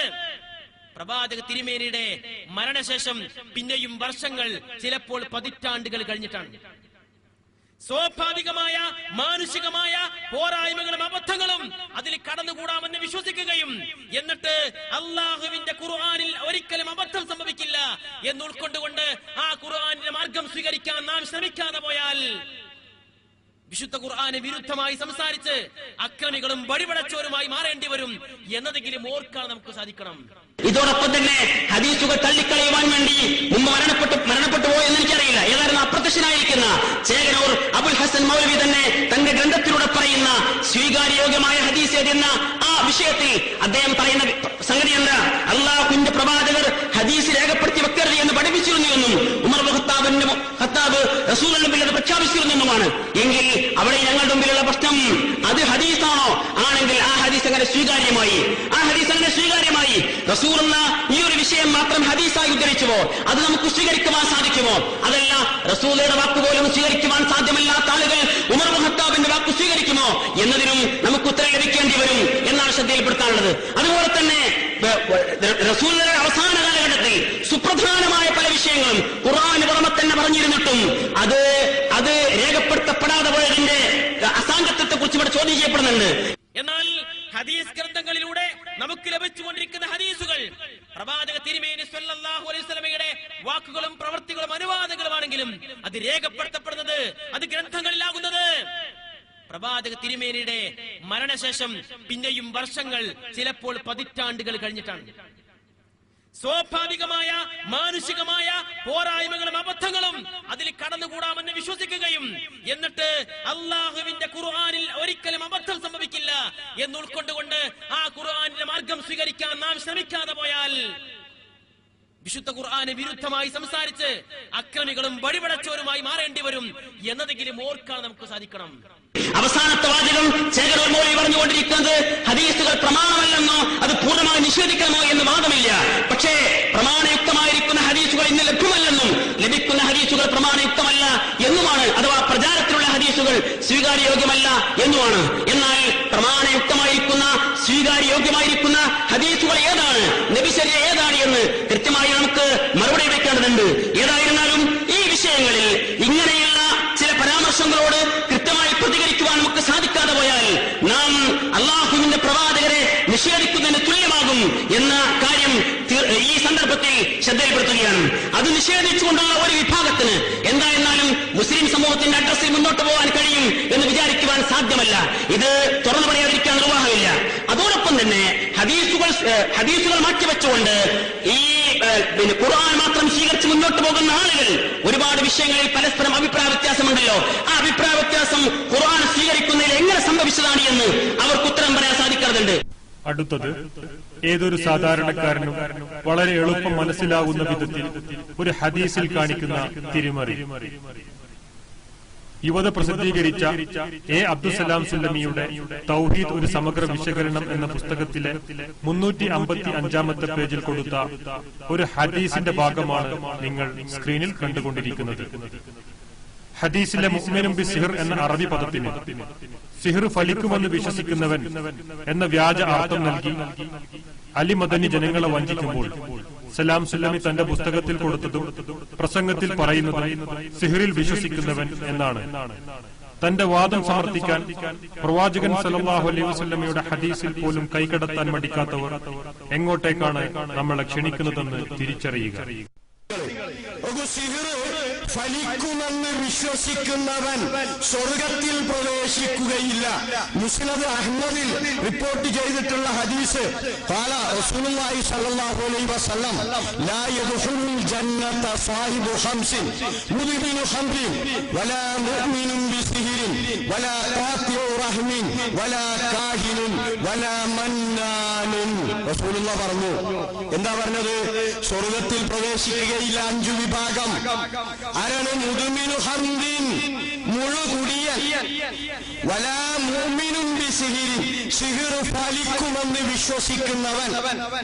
S6: പ്രവാചക തിരുമേനിയുടെ മരണശേഷം പിന്നെയും വർഷങ്ങൾ, ചിലപ്പോൾ പതിറ്റാണ്ടുകൾ കഴിഞ്ഞിട്ടാണ്. സ്വാഭാവികമായ മാനുഷികമായ പോരായ്മകളും അബദ്ധങ്ങളും അതിൽ കടന്നുകൂടാമെന്ന് വിശ്വസിക്കുകയും എന്നിട്ട് അള്ളാഹുവിന്റെ ഖുർആനിൽ ഒരിക്കലും അബദ്ധം സംഭവിക്കില്ല എന്ന് ഉൾക്കൊണ്ടുകൊണ്ട് ആ ഖുർആനിന്റെ മാർഗം സ്വീകരിക്കാൻ നാം ശ്രമിക്കാതെ പോയാൽ വിശുദ്ധ ഖുർആന് വിരുദ്ധമായി സംസാരിച്ച് അക്രമികളും വഴിപടച്ചോരുമായി മാറേണ്ടി വരും എന്നതെങ്കിലും ഓർക്കാൻ നമുക്ക് സാധിക്കണം.
S5: ഇതോടൊപ്പം തന്നെ ഹദീസുകൾ തള്ളിക്കളയുവാൻ വേണ്ടി മുമ്പ് മരണപ്പെട്ടു പോയി എന്ന് എനിക്കറിയില്ല, ഏതായിരുന്നു അപ്രത്യക്ഷനായിരിക്കുന്ന ചേകനൂർ അബുൽ ഹസൻ മൗലവി തന്നെ തന്റെ ഗ്രന്ഥത്തിലൂടെ പറയുന്ന സ്വീകാര്യോഗ്യമായ ഹദീസ് എന്ന ആ വിഷയത്തിൽ അദ്ദേഹം പറയുന്ന സംഗതി എന്താ? അള്ളാഹുവിന്റെ പ്രവാചകർ ഹദീസ് രേഖപ്പെടുത്തി വെക്കരുത് എന്ന് പഠിപ്പിച്ചിരുന്നുവെന്നും ഉമർ ഖത്താബ് റസൂലുള്ളാഹിയുടെ മുമ്പിൽ അത് പ്രഖ്യാപിച്ചിരുന്നെന്നുമാണ്. എങ്കിൽ അവിടെ ഞങ്ങളുടെ മുമ്പിലുള്ള പ്രശ്നം അത് ഹദീസാണോ? ആണെങ്കിൽ ആ ഹദീസ് അങ്ങനെ സ്വീകാര്യമായി, റസൂലുള്ളാഹി ഈ ഒരു വിഷയം മാത്രം ഹദീസായി ഉദ്ധരിച്ചുവോ അത് നമുക്ക് സ്വീകരിക്കുവാൻ സാധിക്കുമോ? അതല്ല, റസൂലുള്ളാഹിയുടെ വാക്കുപോലും സ്വീകരിക്കുവാൻ സാധ്യമല്ലാത്ത ആളുകൾ ഉമർ ഖത്താബിന്റെ വാക്ക് സ്വീകരിക്കുമോ എന്നതിനും നമുക്ക് ഉത്തരം ലഭിക്കേണ്ടി വരും എന്നാണ് ശ്രദ്ധയിൽപ്പെടുത്താനുള്ളത്. അതുപോലെ തന്നെ റസൂലുള്ളാഹിയുടെ അവസാന കാലഘട്ടത്തിൽ സുപ്രധാനമായ പല വിഷയങ്ങളും ഖുർആന് പുറമെ തന്നെ പറഞ്ഞിരുന്നിട്ടും അത് രേഖപ്പെടുത്തപ്പെടാതെ പോയതിന്റെ അസാംഗത്വത്തെ കുറിച്ച് ഇവിടെ ചോദ്യം ചെയ്യപ്പെടുന്നുണ്ട്.
S6: എന്നാൽ ഹദീസ് ഗ്രന്ഥങ്ങളിലൂടെ നമുക്ക് ലഭിച്ചുകൊണ്ടിരിക്കുന്ന ഹദീസുകൾ പ്രവാചക തിരുമേനി സ്വല്ലല്ലാഹു അലൈഹി വസല്ലമയുടെ വാക്കുകളും പ്രവൃത്തികളും അനുവാദങ്ങളുമാണെങ്കിലും അത് രേഖപ്പെടുത്തപ്പെടുന്നത്, അത് ഗ്രന്ഥങ്ങളിലാകുന്നത് പ്രവാചക തിരുമേനിയുടെ മരണശേഷം പിന്നെയും വർഷങ്ങൾ, ചിലപ്പോൾ പതിറ്റാണ്ടുകൾ കഴിഞ്ഞിട്ടാണ്. സ്വാഭാവികമായ മാനുഷികമായ പോരായ്മകളും അബദ്ധങ്ങളും അതിൽ കടന്നുകൂടാമെന്ന് വിശ്വസിക്കുകയും എന്നിട്ട് അള്ളാഹുവിന്റെ ഖുർആനിൽ ഒരിക്കലും അബദ്ധം സംഭവിക്കില്ല എന്ന് ഉൾക്കൊണ്ടുകൊണ്ട് ആ ഖുർആനിന്റെ മാർഗം സ്വീകരിക്കാൻ നാം ശ്രമിക്കാതെ പോയാൽ വിശുദ്ധ ഖുർആന് വിരുദ്ധമായി സംസാരിച്ച് അക്രമികളും വഴിപടച്ചവരുമായി മാറേണ്ടി വരും എന്നതെങ്കിലും ഓർക്കാൻ നമുക്ക് സാധിക്കണം.
S5: അവസാനത്തെ വാചകം ചേകനൂർ മൗലവി പറഞ്ഞുകൊണ്ടിരിക്കുന്നത് ഹദീസുകൾ പ്രമാണമല്ലെന്നോ അത് പൂർണ്ണമായി നിഷേധിക്കണമോ എന്ന് വാദമില്ല. പക്ഷേ പ്രമാണയുക്തമായിരിക്കുന്ന ഹദീസുകൾ ഇന്ന് ലഭ്യമല്ലെന്നും ലഭിക്കുന്ന ഹദീസുകൾ പ്രമാണയുക്തമല്ല എന്നുമാണ്, അഥവാ പ്രചാരത്തിലുള്ള ഹദീസുകൾ സ്വീകാര്യോഗ്യമല്ല എന്നുമാണ്. എന്നാൽ പ്രമാണയുക്തമായിരിക്കുന്ന സ്വീകാര്യോഗ്യമായിരിക്കുന്ന ഹദീസുകൾ ഏതാണ്, നബിശരീഅ ഏതാണ് എന്ന് കൃത്യമായി നമുക്ക് മറുപടി വയ്ക്കേണ്ടതുണ്ട്. ഏതായിരുന്നാലും ഈ വിഷയങ്ങളിൽ ഇങ്ങനെയുള്ള ചില പരാമർശങ്ങളോട് കൃത്യമായി പ്രതികരിക്കുവാൻ നമുക്ക് സാധിക്കാതെ പോയാൽ നാം അള്ളാഹുവിന്റെ പ്രവാചകരെ നിഷേധിക്കുന്നതിന് തുല്യമാകും എന്ന കാര്യം ഈ സന്ദർഭത്തിൽ ശ്രദ്ധയിൽപ്പെടുത്തുകയാണ്. അത് നിഷേധിച്ചുകൊണ്ടുള്ള ഒരു വിഭാഗത്തിന് എന്തായിരുന്നാലും മുസ്ലിം സമൂഹത്തിന്റെ അഡ്രസ്സിൽ മുന്നോട്ട് പോകാൻ കഴിയും എന്ന് വിചാരിക്കുവാൻ സാധ്യമല്ല. ഇത് തുറന്നു പറയാതിരിക്കാൻ നിർവാഹമില്ല. അതോടൊപ്പം തന്നെ ഹദീസുകൾ മാറ്റിവെച്ചുകൊണ്ട് ഈ ഖുർആൻ മാത്രം സ്വീകരിച്ച് മുന്നോട്ട് പോകുന്ന ആളുകൾ ഒരുപാട് വിഷയങ്ങളിൽ പരസ്പരം അഭിപ്രായ വ്യത്യാസമുണ്ടല്ലോ. ആ അഭിപ്രായ വ്യത്യാസം ഖുർആൻ സ്വീകരിക്കുന്നതിൽ എങ്ങനെ സംഭവിച്ചതാണ് എന്ന് അവർക്ക് ഉത്തരം പറയാൻ സാധിക്കാറുണ്ട്.
S7: അടുത്തത് ഏതൊരു സാധാരണക്കാരനും വളരെ എളുപ്പം മനസ്സിലാകുന്ന വിധത്തിൽ ഒരു ഹദീസിൽ കാണിക്കുന്ന തിരിമറി. യുവത പ്രസിദ്ധീകരിച്ച എ അബ്ദുസലാം സുല്ലമിയുടെ തൗഹീദ് ഒരു സമഗ്ര വിശകലനം എന്ന പുസ്തകത്തിലെ 355-ാമത്തെ പേജിൽ കൊടുത്ത ഒരു ഹദീസിന്റെ ഭാഗമാണ് നിങ്ങൾ സ്ക്രീനിൽ കണ്ടുകൊണ്ടിരിക്കുന്നത്. ഹദീസിലെ മുഅ്മിനും ബി സിഹർ എന്ന അറബി പദത്തിന് സിഹർ ഫലിക്കുമെന്ന് വിശ്വസിക്കുന്നവൻ എന്ന വ്യാജ അർത്ഥം നൽകി അലി മദനി ജനങ്ങളെ വഞ്ചിക്കുമ്പോൾ സലാം സുല്ലമി തന്റെ പുസ്തകത്തിൽ കൊടുത്തതും പ്രസംഗത്തിൽ പറയുന്നതും സിഹറിൽ വിശ്വസിക്കുന്നവൻ എന്നാണ്. തന്റെ വാദം സമർത്ഥിക്കാൻ പ്രവാചകൻ സല്ലല്ലാഹു അലൈഹി വസല്ലമയുടെ ഹദീസിൽ പോലും കൈകടത്താൻ മടിക്കാത്തവർ എങ്ങോട്ടേക്കാണ് നമ്മളെ ക്ഷണിക്കുന്നതെന്ന് തിരിച്ചറിയുക.
S9: ഫലിക്കുമെന്ന് വിശ്വസിക്കുന്നവൻ സ്വർഗത്തിൽ പ്രവേശിക്കുകയില്ല. മുസ്നദ് അഹ്മദിൽ റിപ്പോർട്ട് ചെയ്തിട്ടുള്ള ഹദീസ് ഖാല റസൂലുള്ളാഹി സ്വല്ലല്ലാഹു അലൈഹി വസല്ലം ലാ യദ്ഖുലുൽ ജന്നത സാഹിബു ഖംസിൻ മുദ്മിനു ഖംറിൻ വലാ മുഅ്മിനുൻ ബിസിഹ്റിൻ വലാ ഖാതിഉ റഹ്മിൻ വലാ കാഹിനുൻ വലാ മന്നാനുൻ. റസൂലുള്ളാഹി പറഞ്ഞു. എന്താ പറഞ്ഞത്? സ്വർഗത്തിൽ പ്രവേശിക്കുകയില്ല 5 വിഭാഗം. ആരാണ്? മുദ്മിനു ഖംറിൻ, മുഴുകുടിയൻ, വലാ മുഅ്മിനുൻ ബിസിഹ്റിൻ, സിഹ്ർ ഫലിക്കുമെന്ന് വിശ്വസിക്കുന്നവൻ,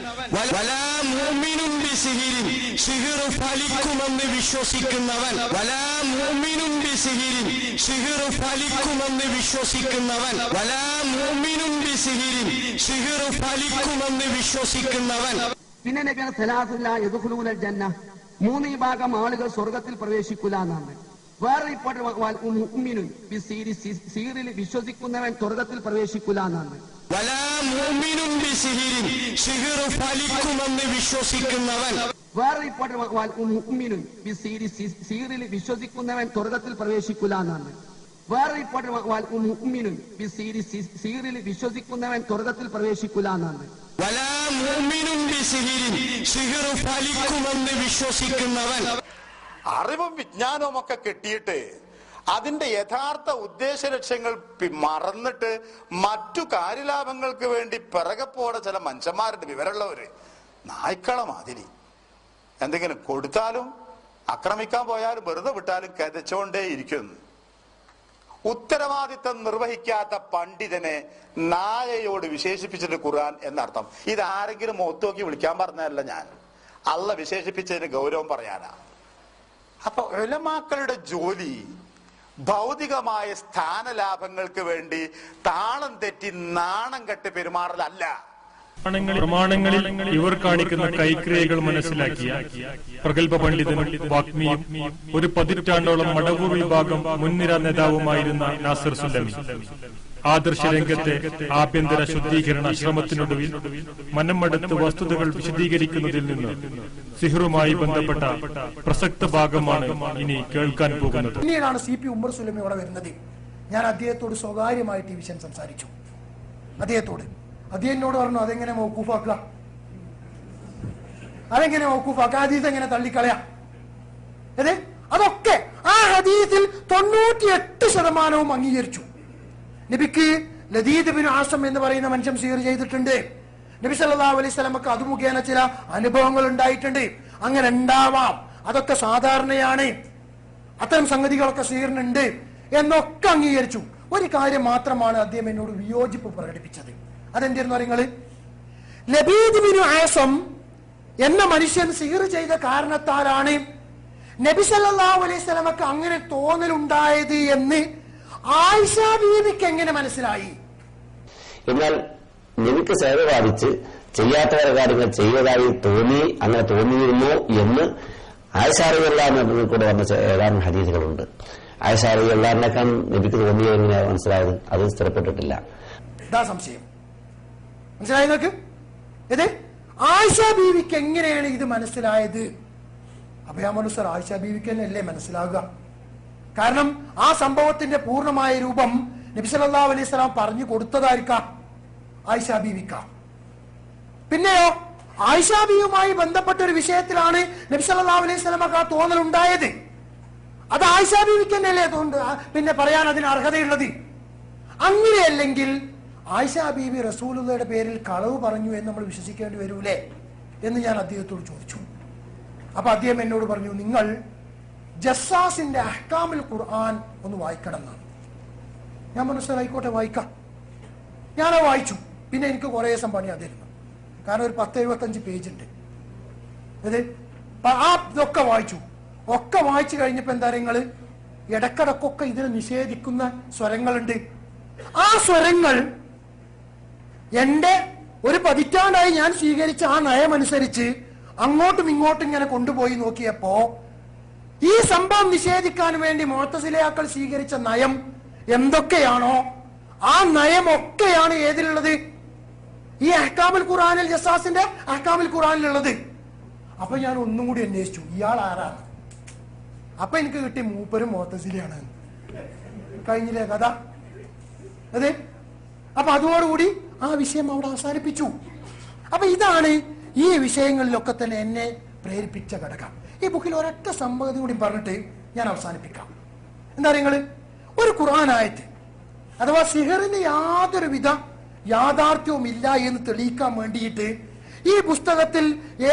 S9: വലാ മുഅ്മിനുൻ ബിസിഹ്റിൻ, സിഹ്ർ ഫലിക്കുമെന്ന് വിശ്വസിക്കുന്നവൻ, വലാ മുഅ്മിനുൻ ബിസിഹ്റിൻ, സിഹ്ർ ഫലിക്കുമെന്ന് വിശ്വസിക്കുന്നവൻ, വലാ മുഅ്മിനുൻ ബിസിഹ്റിൻ, സിഹ്ർ ഫലിക്കുമെന്ന് വിശ്വസിക്കുന്നവൻ.
S10: പിന്നെ നബിയാണ് സലാസുല്ല യദ്ഖുലൂനൽ ജന്ന, 3 വിഭാഗം ആളുകൾ സ്വർഗത്തിൽ പ്രവേശിക്കൂല എന്നാണ്. വേറെ റിപ്പോർട്ട് മുഅ്മിനുൻ ബിസിഹ്രി, സിഹ്റിൽ വിശ്വസിക്കുന്നവൻ സ്വർഗത്തിൽ പ്രവേശിക്കൂല എന്നാണ്.
S9: വലാ മുഅ്മിനുൻ ബിസിഹ്റിൻ, സിഹ്ർ ഫലിക്കുമെന്ന് വിശ്വസിക്കുന്നവൻ.
S10: വേറെ റിപ്പോർട്ട് മുഅ്മിനുൻ ബിസിഹ്രി, സിഹ്റിൽ വിശ്വസിക്കുന്നവൻ സ്വർഗത്തിൽ പ്രവേശിക്കൂല എന്നാണ്. വേറെ റിപ്പോർട്ട് മുഅ്മിനുൻ ബിസിഹ്രി, സിഹ്റിൽ വിശ്വസിക്കുന്നവൻ സ്വർഗത്തിൽ പ്രവേശിക്കൂല എന്നാണ്.
S9: വലാ മുഅ്മിനുൻ ബിസിഹ്റിൻ, സിഹ്ർ ഫലിക്കുമെന്ന് വിശ്വസിക്കുന്നവൻ.
S3: അറിവും വിജ്ഞാനവും ഒക്കെ കിട്ടിയിട്ട് അതിന്റെ യഥാർത്ഥ ഉദ്ദേശ ലക്ഷ്യങ്ങൾ മറന്നിട്ട് മറ്റു കാര്യലാഭങ്ങൾക്ക് വേണ്ടി പിറകെപ്പോടെ ചില മനുഷ്യന്മാരുടെ വിവരമുള്ളവര് നായ്ക്കള മാതിരി എന്തെങ്കിലും കൊടുത്താലും ആക്രമിക്കാൻ പോയാലും വെറുതെ വിട്ടാലും കതച്ചോണ്ടേ ഇരിക്കുന്നു. ഉത്തരവാദിത്തം നിർവഹിക്കാത്ത പണ്ഡിതനെ നായയോട് വിശേഷിപ്പിച്ചിട്ട് ഖുർആൻ എന്നർത്ഥം. ഇതാരെങ്കിലും മുഖത്തോക്കി വിളിക്കാൻ പറഞ്ഞതല്ല ഞാൻ, അള്ള വിശേഷിപ്പിച്ചതിന് ഗൗരവം പറയാനാ. അപ്പൊ ഉലമാക്കളുടെ ജോലി ഭൗതികമായ സ്ഥാനലാഭങ്ങൾക്ക് വേണ്ടി താളം തെറ്റി നാണം കെട്ട് പെരുമാറലല്ല.
S7: പ്രമാണങ്ങളിൽ ഇവർ കാണിക്കുന്ന കൈക്രിയകൾ മനസ്സിലാക്കിയ പ്രഗത്ഭ പണ്ഡിതനും വാഗ്മിയും ഒരു 10 പതിറ്റാണ്ടോളം മടവൂർ വിഭാഗം മുൻനിര നേതാവുമായിരുന്ന നാസിർ സുല്ലമി ആദർശ രംഗത്തെ ആഭ്യന്തര ശുദ്ധീകരണ ശ്രമത്തിനൊടുവിൽ മനംമടുത്ത് വസ്തുതകൾ വിശദീകരിക്കുന്നതിൽ നിന്ന് സിഹറുമായി ബന്ധപ്പെട്ട പ്രസക്ത ഭാഗമാണ് ഇനി കേൾക്കാൻ പോകുന്നത്.
S11: പിന്നീടാണ് CP ഉമർ സുലൈമി ഇവിടെ വരുന്നത്. ഞാൻ അദ്ദേഹത്തോട് സ്വകാര്യമായിട്ട് ഈ വിഷയം സംസാരിച്ചു. അദ്ദേഹം എന്നോട് പറഞ്ഞു, അതെങ്ങനെ മൗഖൂഫാക്കുക, ഹദീസ് എങ്ങനെ തള്ളിക്കളയാം? അതൊക്കെ ആ ഹദീസിൽ 98% അംഗീകരിച്ചു. നബിക്ക് ലദീദ് ബിൻ ആസം എന്ന് പറയുന്ന മനുഷ്യൻ സിഹർ ചെയ്തിട്ടുണ്ട്. നബി സല്ലല്ലാഹു അലൈഹി വസല്ലമക്ക് അത് മുഖേന ചില അനുഭവങ്ങൾ ഉണ്ടായിട്ടുണ്ട്. അങ്ങനെ ഉണ്ടാവാം, അതൊക്കെ സാധാരണയാണ്, അത്തരം സംഗതികളൊക്കെ സിഹറിനുണ്ട് എന്നൊക്കെ അംഗീകരിച്ചു. ഒരു കാര്യം മാത്രമാണ് അദ്ദേഹം എന്നോട് വിയോജിപ്പ് പ്രകടിപ്പിച്ചത്. അതെന്തായിരുന്നു അറിയുന്നത്? ലബീദ് ബിൻ ആസം എന്ന മനുഷ്യൻ സിഹർ ചെയ്ത കാരണത്താലാണ് നബി സല്ലല്ലാഹു അലൈഹി വസല്ലമക്ക് അങ്ങനെ തോന്നലുണ്ടായത് എന്ന് ആയിഷ ബീവിക്ക് എങ്ങനെ മനസ്സിലായി?
S12: എന്നാൽ എനിക്ക് സേവ ബാധിച്ച് ചെയ്യാത്ത പല കാര്യങ്ങൾ ചെയ്തതായി തോന്നി, അങ്ങനെ തോന്നിയിരുന്നു എന്ന് ആയിഷ റളിയല്ലാഹു കൂടെ വന്ന ഏതാനും ഹദീസുകളുണ്ട്. ആയിഷ റളിയല്ലാഹുവിനേക്കാൾ നബിക്ക് തോന്നിയത് എങ്ങനെയാണ് മനസ്സിലായത്? അത് സ്ഥിരപ്പെട്ടിട്ടില്ല.
S11: സംശയം മനസ്സിലായി നിങ്ങൾക്ക്? ആയിഷ ബീവിക്ക് എങ്ങനെയാണ് ഇത് മനസ്സിലായത്? അഭയാമനു സർ, ആയിഷ ബീവിക്ക് തന്നെയല്ലേ മനസ്സിലാകുക? കാരണം ആ സംഭവത്തിന്റെ പൂർണ്ണമായ രൂപം നബി സല്ലല്ലാഹു അലൈഹി വസല്ലം പറഞ്ഞു കൊടുത്തതായിരിക്കാം ആയിഷ ബീവിക്ക. പിന്നെയോ ആയിഷ ബീവിയുമായി ബന്ധപ്പെട്ട ഒരു വിഷയത്തിലാണ് നബി സല്ലല്ലാഹു അലൈഹി വസല്ലമക്ക് ആ തോന്നൽ ഉണ്ടായത്. അത് ആയിഷ ബീവിക്ക് തന്നെയല്ലേ പിന്നെ പറയാൻ അതിന് അർഹതയുള്ളത്? അങ്ങനെയല്ലെങ്കിൽ ആയിഷ ബീവി റസൂലുള്ളാഹിയുടെ പേരിൽ കളവ് പറഞ്ഞു എന്ന് നമ്മൾ വിശ്വസിക്കേണ്ടി വരൂലേ എന്ന് ഞാൻ അദ്ദേഹത്തോട് ചോദിച്ചു. അപ്പൊ അദ്ദേഹം എന്നോട് പറഞ്ഞു, നിങ്ങൾ ജസ്സാസിന്റെ അഹ്കാമുൽ ഖുർആൻ ഒന്ന് വായിക്കണം എന്നാണ്. ഞാൻ മനസ്സിലായിക്കോട്ടെ, വായിക്കാം. ഞാനത് വായിച്ചു. പിന്നെ എനിക്ക് കുറേ ദിവസം പണി അതിരുന്നു. കാരണം ഒരു 10-75 പേജ് ഉണ്ട്. ഇതൊക്കെ വായിച്ചു. ഒക്കെ വായിച്ചു കഴിഞ്ഞപ്പോ എന്താ നിങ്ങള്, ഇടക്കിടക്കൊക്കെ ഇതിനെ നിഷേധിക്കുന്ന സ്വരങ്ങളുണ്ട്. ആ സ്വരങ്ങൾ എന്റെ ഒരു പതിറ്റാണ്ടായി ഞാൻ സ്വീകരിച്ച ആ നയമനുസരിച്ച് അങ്ങോട്ടും ഇങ്ങോട്ടും ഇങ്ങനെ കൊണ്ടുപോയി നോക്കിയപ്പോ ഈ സംഭവം നിഷേധിക്കാൻ വേണ്ടി മുഅ്തസിലയാക്കൾ സ്വീകരിച്ച നയം എന്തൊക്കെയാണോ ആ നയമൊക്കെയാണ് ഏതിലുള്ളത്? ഈ അഹ്കാമുൽ ഖുർആനിൽ, ജസ്സാസിന്റെ അഹ്കാമുൽ ഖുർആനിലുള്ളത്. അപ്പൊ ഞാൻ ഒന്നും കൂടി അന്വേഷിച്ചു, ഇയാൾ ആരാണ്? അപ്പൊ എനിക്ക് കിട്ടി മൂപ്പരും മുഅ്തസിലയാണ്. കഴിഞ്ഞില്ലേ കഥ? അപ്പൊ അതോടുകൂടി ആ വിഷയം അവിടെ അവസാനിപ്പിച്ചു. അപ്പൊ ഇതാണ് ഈ വിഷയങ്ങളിലൊക്കെ തന്നെ എന്നെ പ്രേരിപ്പിച്ച ഘടകം. ഈ ബുക്കിൽ ഒരൊറ്റ സംഭവം കൂടി പറഞ്ഞിട്ട് ഞാൻ അവസാനിപ്പിക്കാം. എന്താ നിങ്ങള്, ഒരു ഖുർആൻ ആയത്ത് അഥവാ സിഹറിന് യാതൊരുവിധ യാഥാർത്ഥ്യവും ഇല്ല എന്ന് തെളിയിക്കാൻ വേണ്ടിയിട്ട് ഈ പുസ്തകത്തിൽ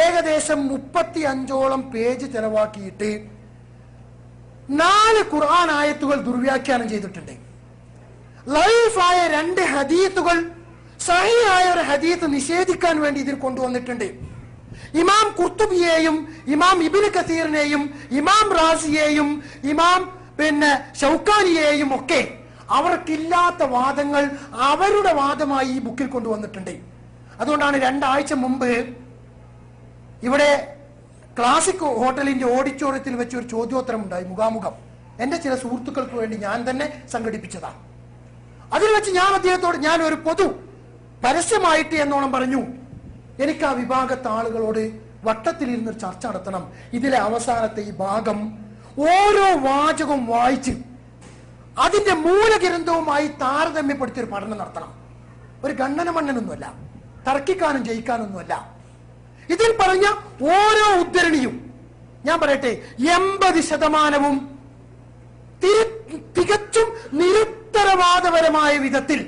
S11: ഏകദേശം 35ഓളം പേജ് ചെലവാക്കിയിട്ട് 4 ഖുർആൻ ആയത്തുകൾ ദുർവ്യാഖ്യാനം ചെയ്തിട്ടുണ്ട്. ലൈഫായ 2 ഹദീത്തുകൾ സഹിയായ ഒരു ഹദീത്ത് നിഷേധിക്കാൻ വേണ്ടി ഇതിൽ കൊണ്ടുവന്നിട്ടുണ്ട്. ഇമാം ഖുർത്തുബിയെയും ഇമാം ഇബ്നു കസീറിനെയും ഇമാം റാസിയെയും ഇമാം ഷൗക്കാനിയെയും ഒക്കെ അവർക്കില്ലാത്ത വാദങ്ങൾ അവരുടെ വാദമായി ഈ ബുക്കിൽ കൊണ്ടുവന്നിട്ടുണ്ട്. അതുകൊണ്ടാണ് 2 ആഴ്ച മുമ്പ് ഇവിടെ ക്ലാസിക് ഹോട്ടലിന്റെ ഓഡിറ്റോറിയത്തിൽ വെച്ച് ഒരു ചോദ്യോത്തരം ഉണ്ടായി, മുഖാമുഖം. എന്റെ ചില സുഹൃത്തുക്കൾക്ക് വേണ്ടി ഞാൻ തന്നെ സംഘടിപ്പിച്ചതാണ്. അതിൽ വെച്ച് ഞാൻ അദ്ദേഹത്തോട് ഞാൻ ഒരു പൊതു പരസ്യമായിട്ട് എന്നോണം പറഞ്ഞു, എനിക്ക് ആ വിഭാഗത്തെ ആളുകളോട് വട്ടത്തിലിരുന്ന് ചർച്ച നടത്തണം. ഇതിലെ അവസാനത്തെ ഈ ഭാഗം ഓരോ വാചകവും വായിച്ച് അതിന്റെ മൂലഗ്രന്ഥവുമായി താരതമ്യപ്പെടുത്തിയൊരു പഠനം നടത്തണം. ഒരു ഗണ്ണന മണ്ണനൊന്നുമല്ല, തർക്കിക്കാനും ജയിക്കാനൊന്നുമല്ല. ഇതിൽ പറഞ്ഞ ഓരോ ഉദ്ധരണിയും ഞാൻ പറയട്ടെ 80% തികച്ചും നിരുത്തരവാദപരമായ വിധത്തിൽ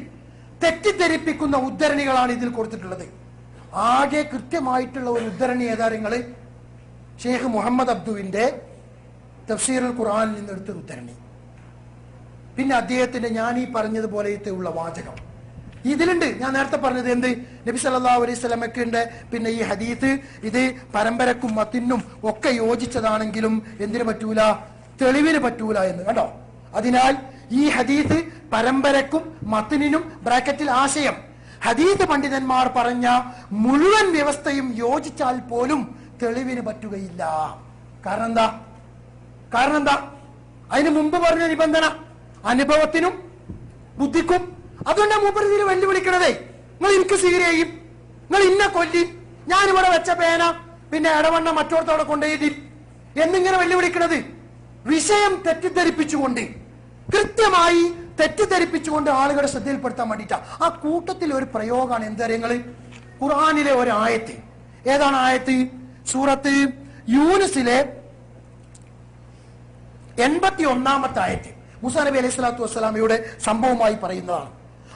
S11: തെറ്റിദ്ധരിപ്പിക്കുന്ന ഉദ്ധരണികളാണ് ഇതിൽ കൊടുത്തിട്ടുള്ളത്. ആകെ കൃത്യമായിട്ടുള്ള ഒരു ഉദ്ധരണി ഏതാ നിങ്ങള്? ഷെയ്ഖ് മുഹമ്മദ് അബ്ദുവിന്റെ തഫ്സീറുൽ ഖുർആനിൽ നിന്നെടുത്തൊരു ഉദ്ധരണി. പിന്നെ അദ്ദേഹത്തിന്റെ ഞാൻ ഈ പറഞ്ഞതുപോലത്തെ ഉള്ള വാചകം ഇതിലുണ്ട്. ഞാൻ നേരത്തെ പറഞ്ഞത് എന്ത്, നബി സല്ലല്ലാഹു അലൈഹി വസല്ലമയുടെ പിന്നെ ഈ ഹദീത്ത് ഇത് പരമ്പരക്കും മത്തിനും ഒക്കെ യോജിച്ചതാണെങ്കിലും എന്തിനു പറ്റൂല, തെളിവിന് പറ്റൂല എന്ന് കണ്ടോ. അതിനാൽ ഈ ഹദീത്ത് പരമ്പരക്കും മത്തിനും ബ്രാക്കറ്റിൽ ആശയം ഹദീത്ത് പണ്ഡിതന്മാർ പറഞ്ഞ മുഴുവൻ വ്യവസ്ഥയും യോജിച്ചാൽ പോലും തെളിവിന് പറ്റുകയില്ല. കാരണം എന്താ? അതിന് മുമ്പ് പറഞ്ഞ നിബന്ധന അനുഭവത്തിനും ബുദ്ധിക്കും അതുകൊണ്ടാണ് മൂപ്പര് വെല്ലുവിളിക്കണതേ, നിങ്ങൾ എനിക്ക് സിഹിർ ചെയ്യും, നിങ്ങൾ ഇന്ന കൊല്ലി, ഞാനിവിടെ വെച്ച പേന പിന്നെ ഇടവണ്ണ മറ്റോടത്തോടെ കൊണ്ടുപോയി എന്നിങ്ങനെ വെല്ലുവിളിക്കണത്. വിഷയം തെറ്റിദ്ധരിപ്പിച്ചുകൊണ്ട്, കൃത്യമായി തെറ്റിദ്ധരിപ്പിച്ചുകൊണ്ട് ആളുകളുടെ ശ്രദ്ധയിൽപ്പെടുത്താൻ വേണ്ടിയിട്ടാ. ആ കൂട്ടത്തിൽ ഒരു പ്രയോഗമാണ് എന്തറിയങ്ങള്, ഖുർആനിലെ ഒരു ആയത്ത്. ഏതാണ് ആയത്ത്? സൂറത്ത് യൂനുസിലെ 81-ാമത്തെ ആയത്ത്. മൂസാ നബി അലൈഹി സ്വലാത്തു വസ്സലാമയുടെ സംഭവമായി പറയുന്നതാണ്.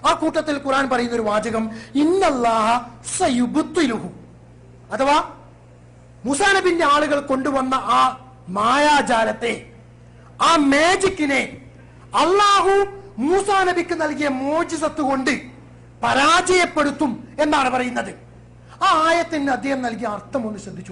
S11: ആ കൂട്ടത്തിൽ ഖുർആൻ പറയുന്ന ഒരു വാചകം, ഇന്നല്ലാഹ സയുബ്തിലുഹു, അഥവാ മൂസാ നബിന്റെ ആളുകൾ കൊണ്ടുവന്ന ആ മായാജാലത്തെ, ആ മാജിക്കിനെ അള്ളാഹു മൂസാ നബിക്ക് നൽകിയ മോജിസത്ത് കൊണ്ട് പരാജയപ്പെടുത്തും എന്നാണ് പറയുന്നത്. ആ ആയത്തിന് അദ്ദേഹം നൽകിയ അർത്ഥം ഒന്ന് ശ്രദ്ധിച്ചു.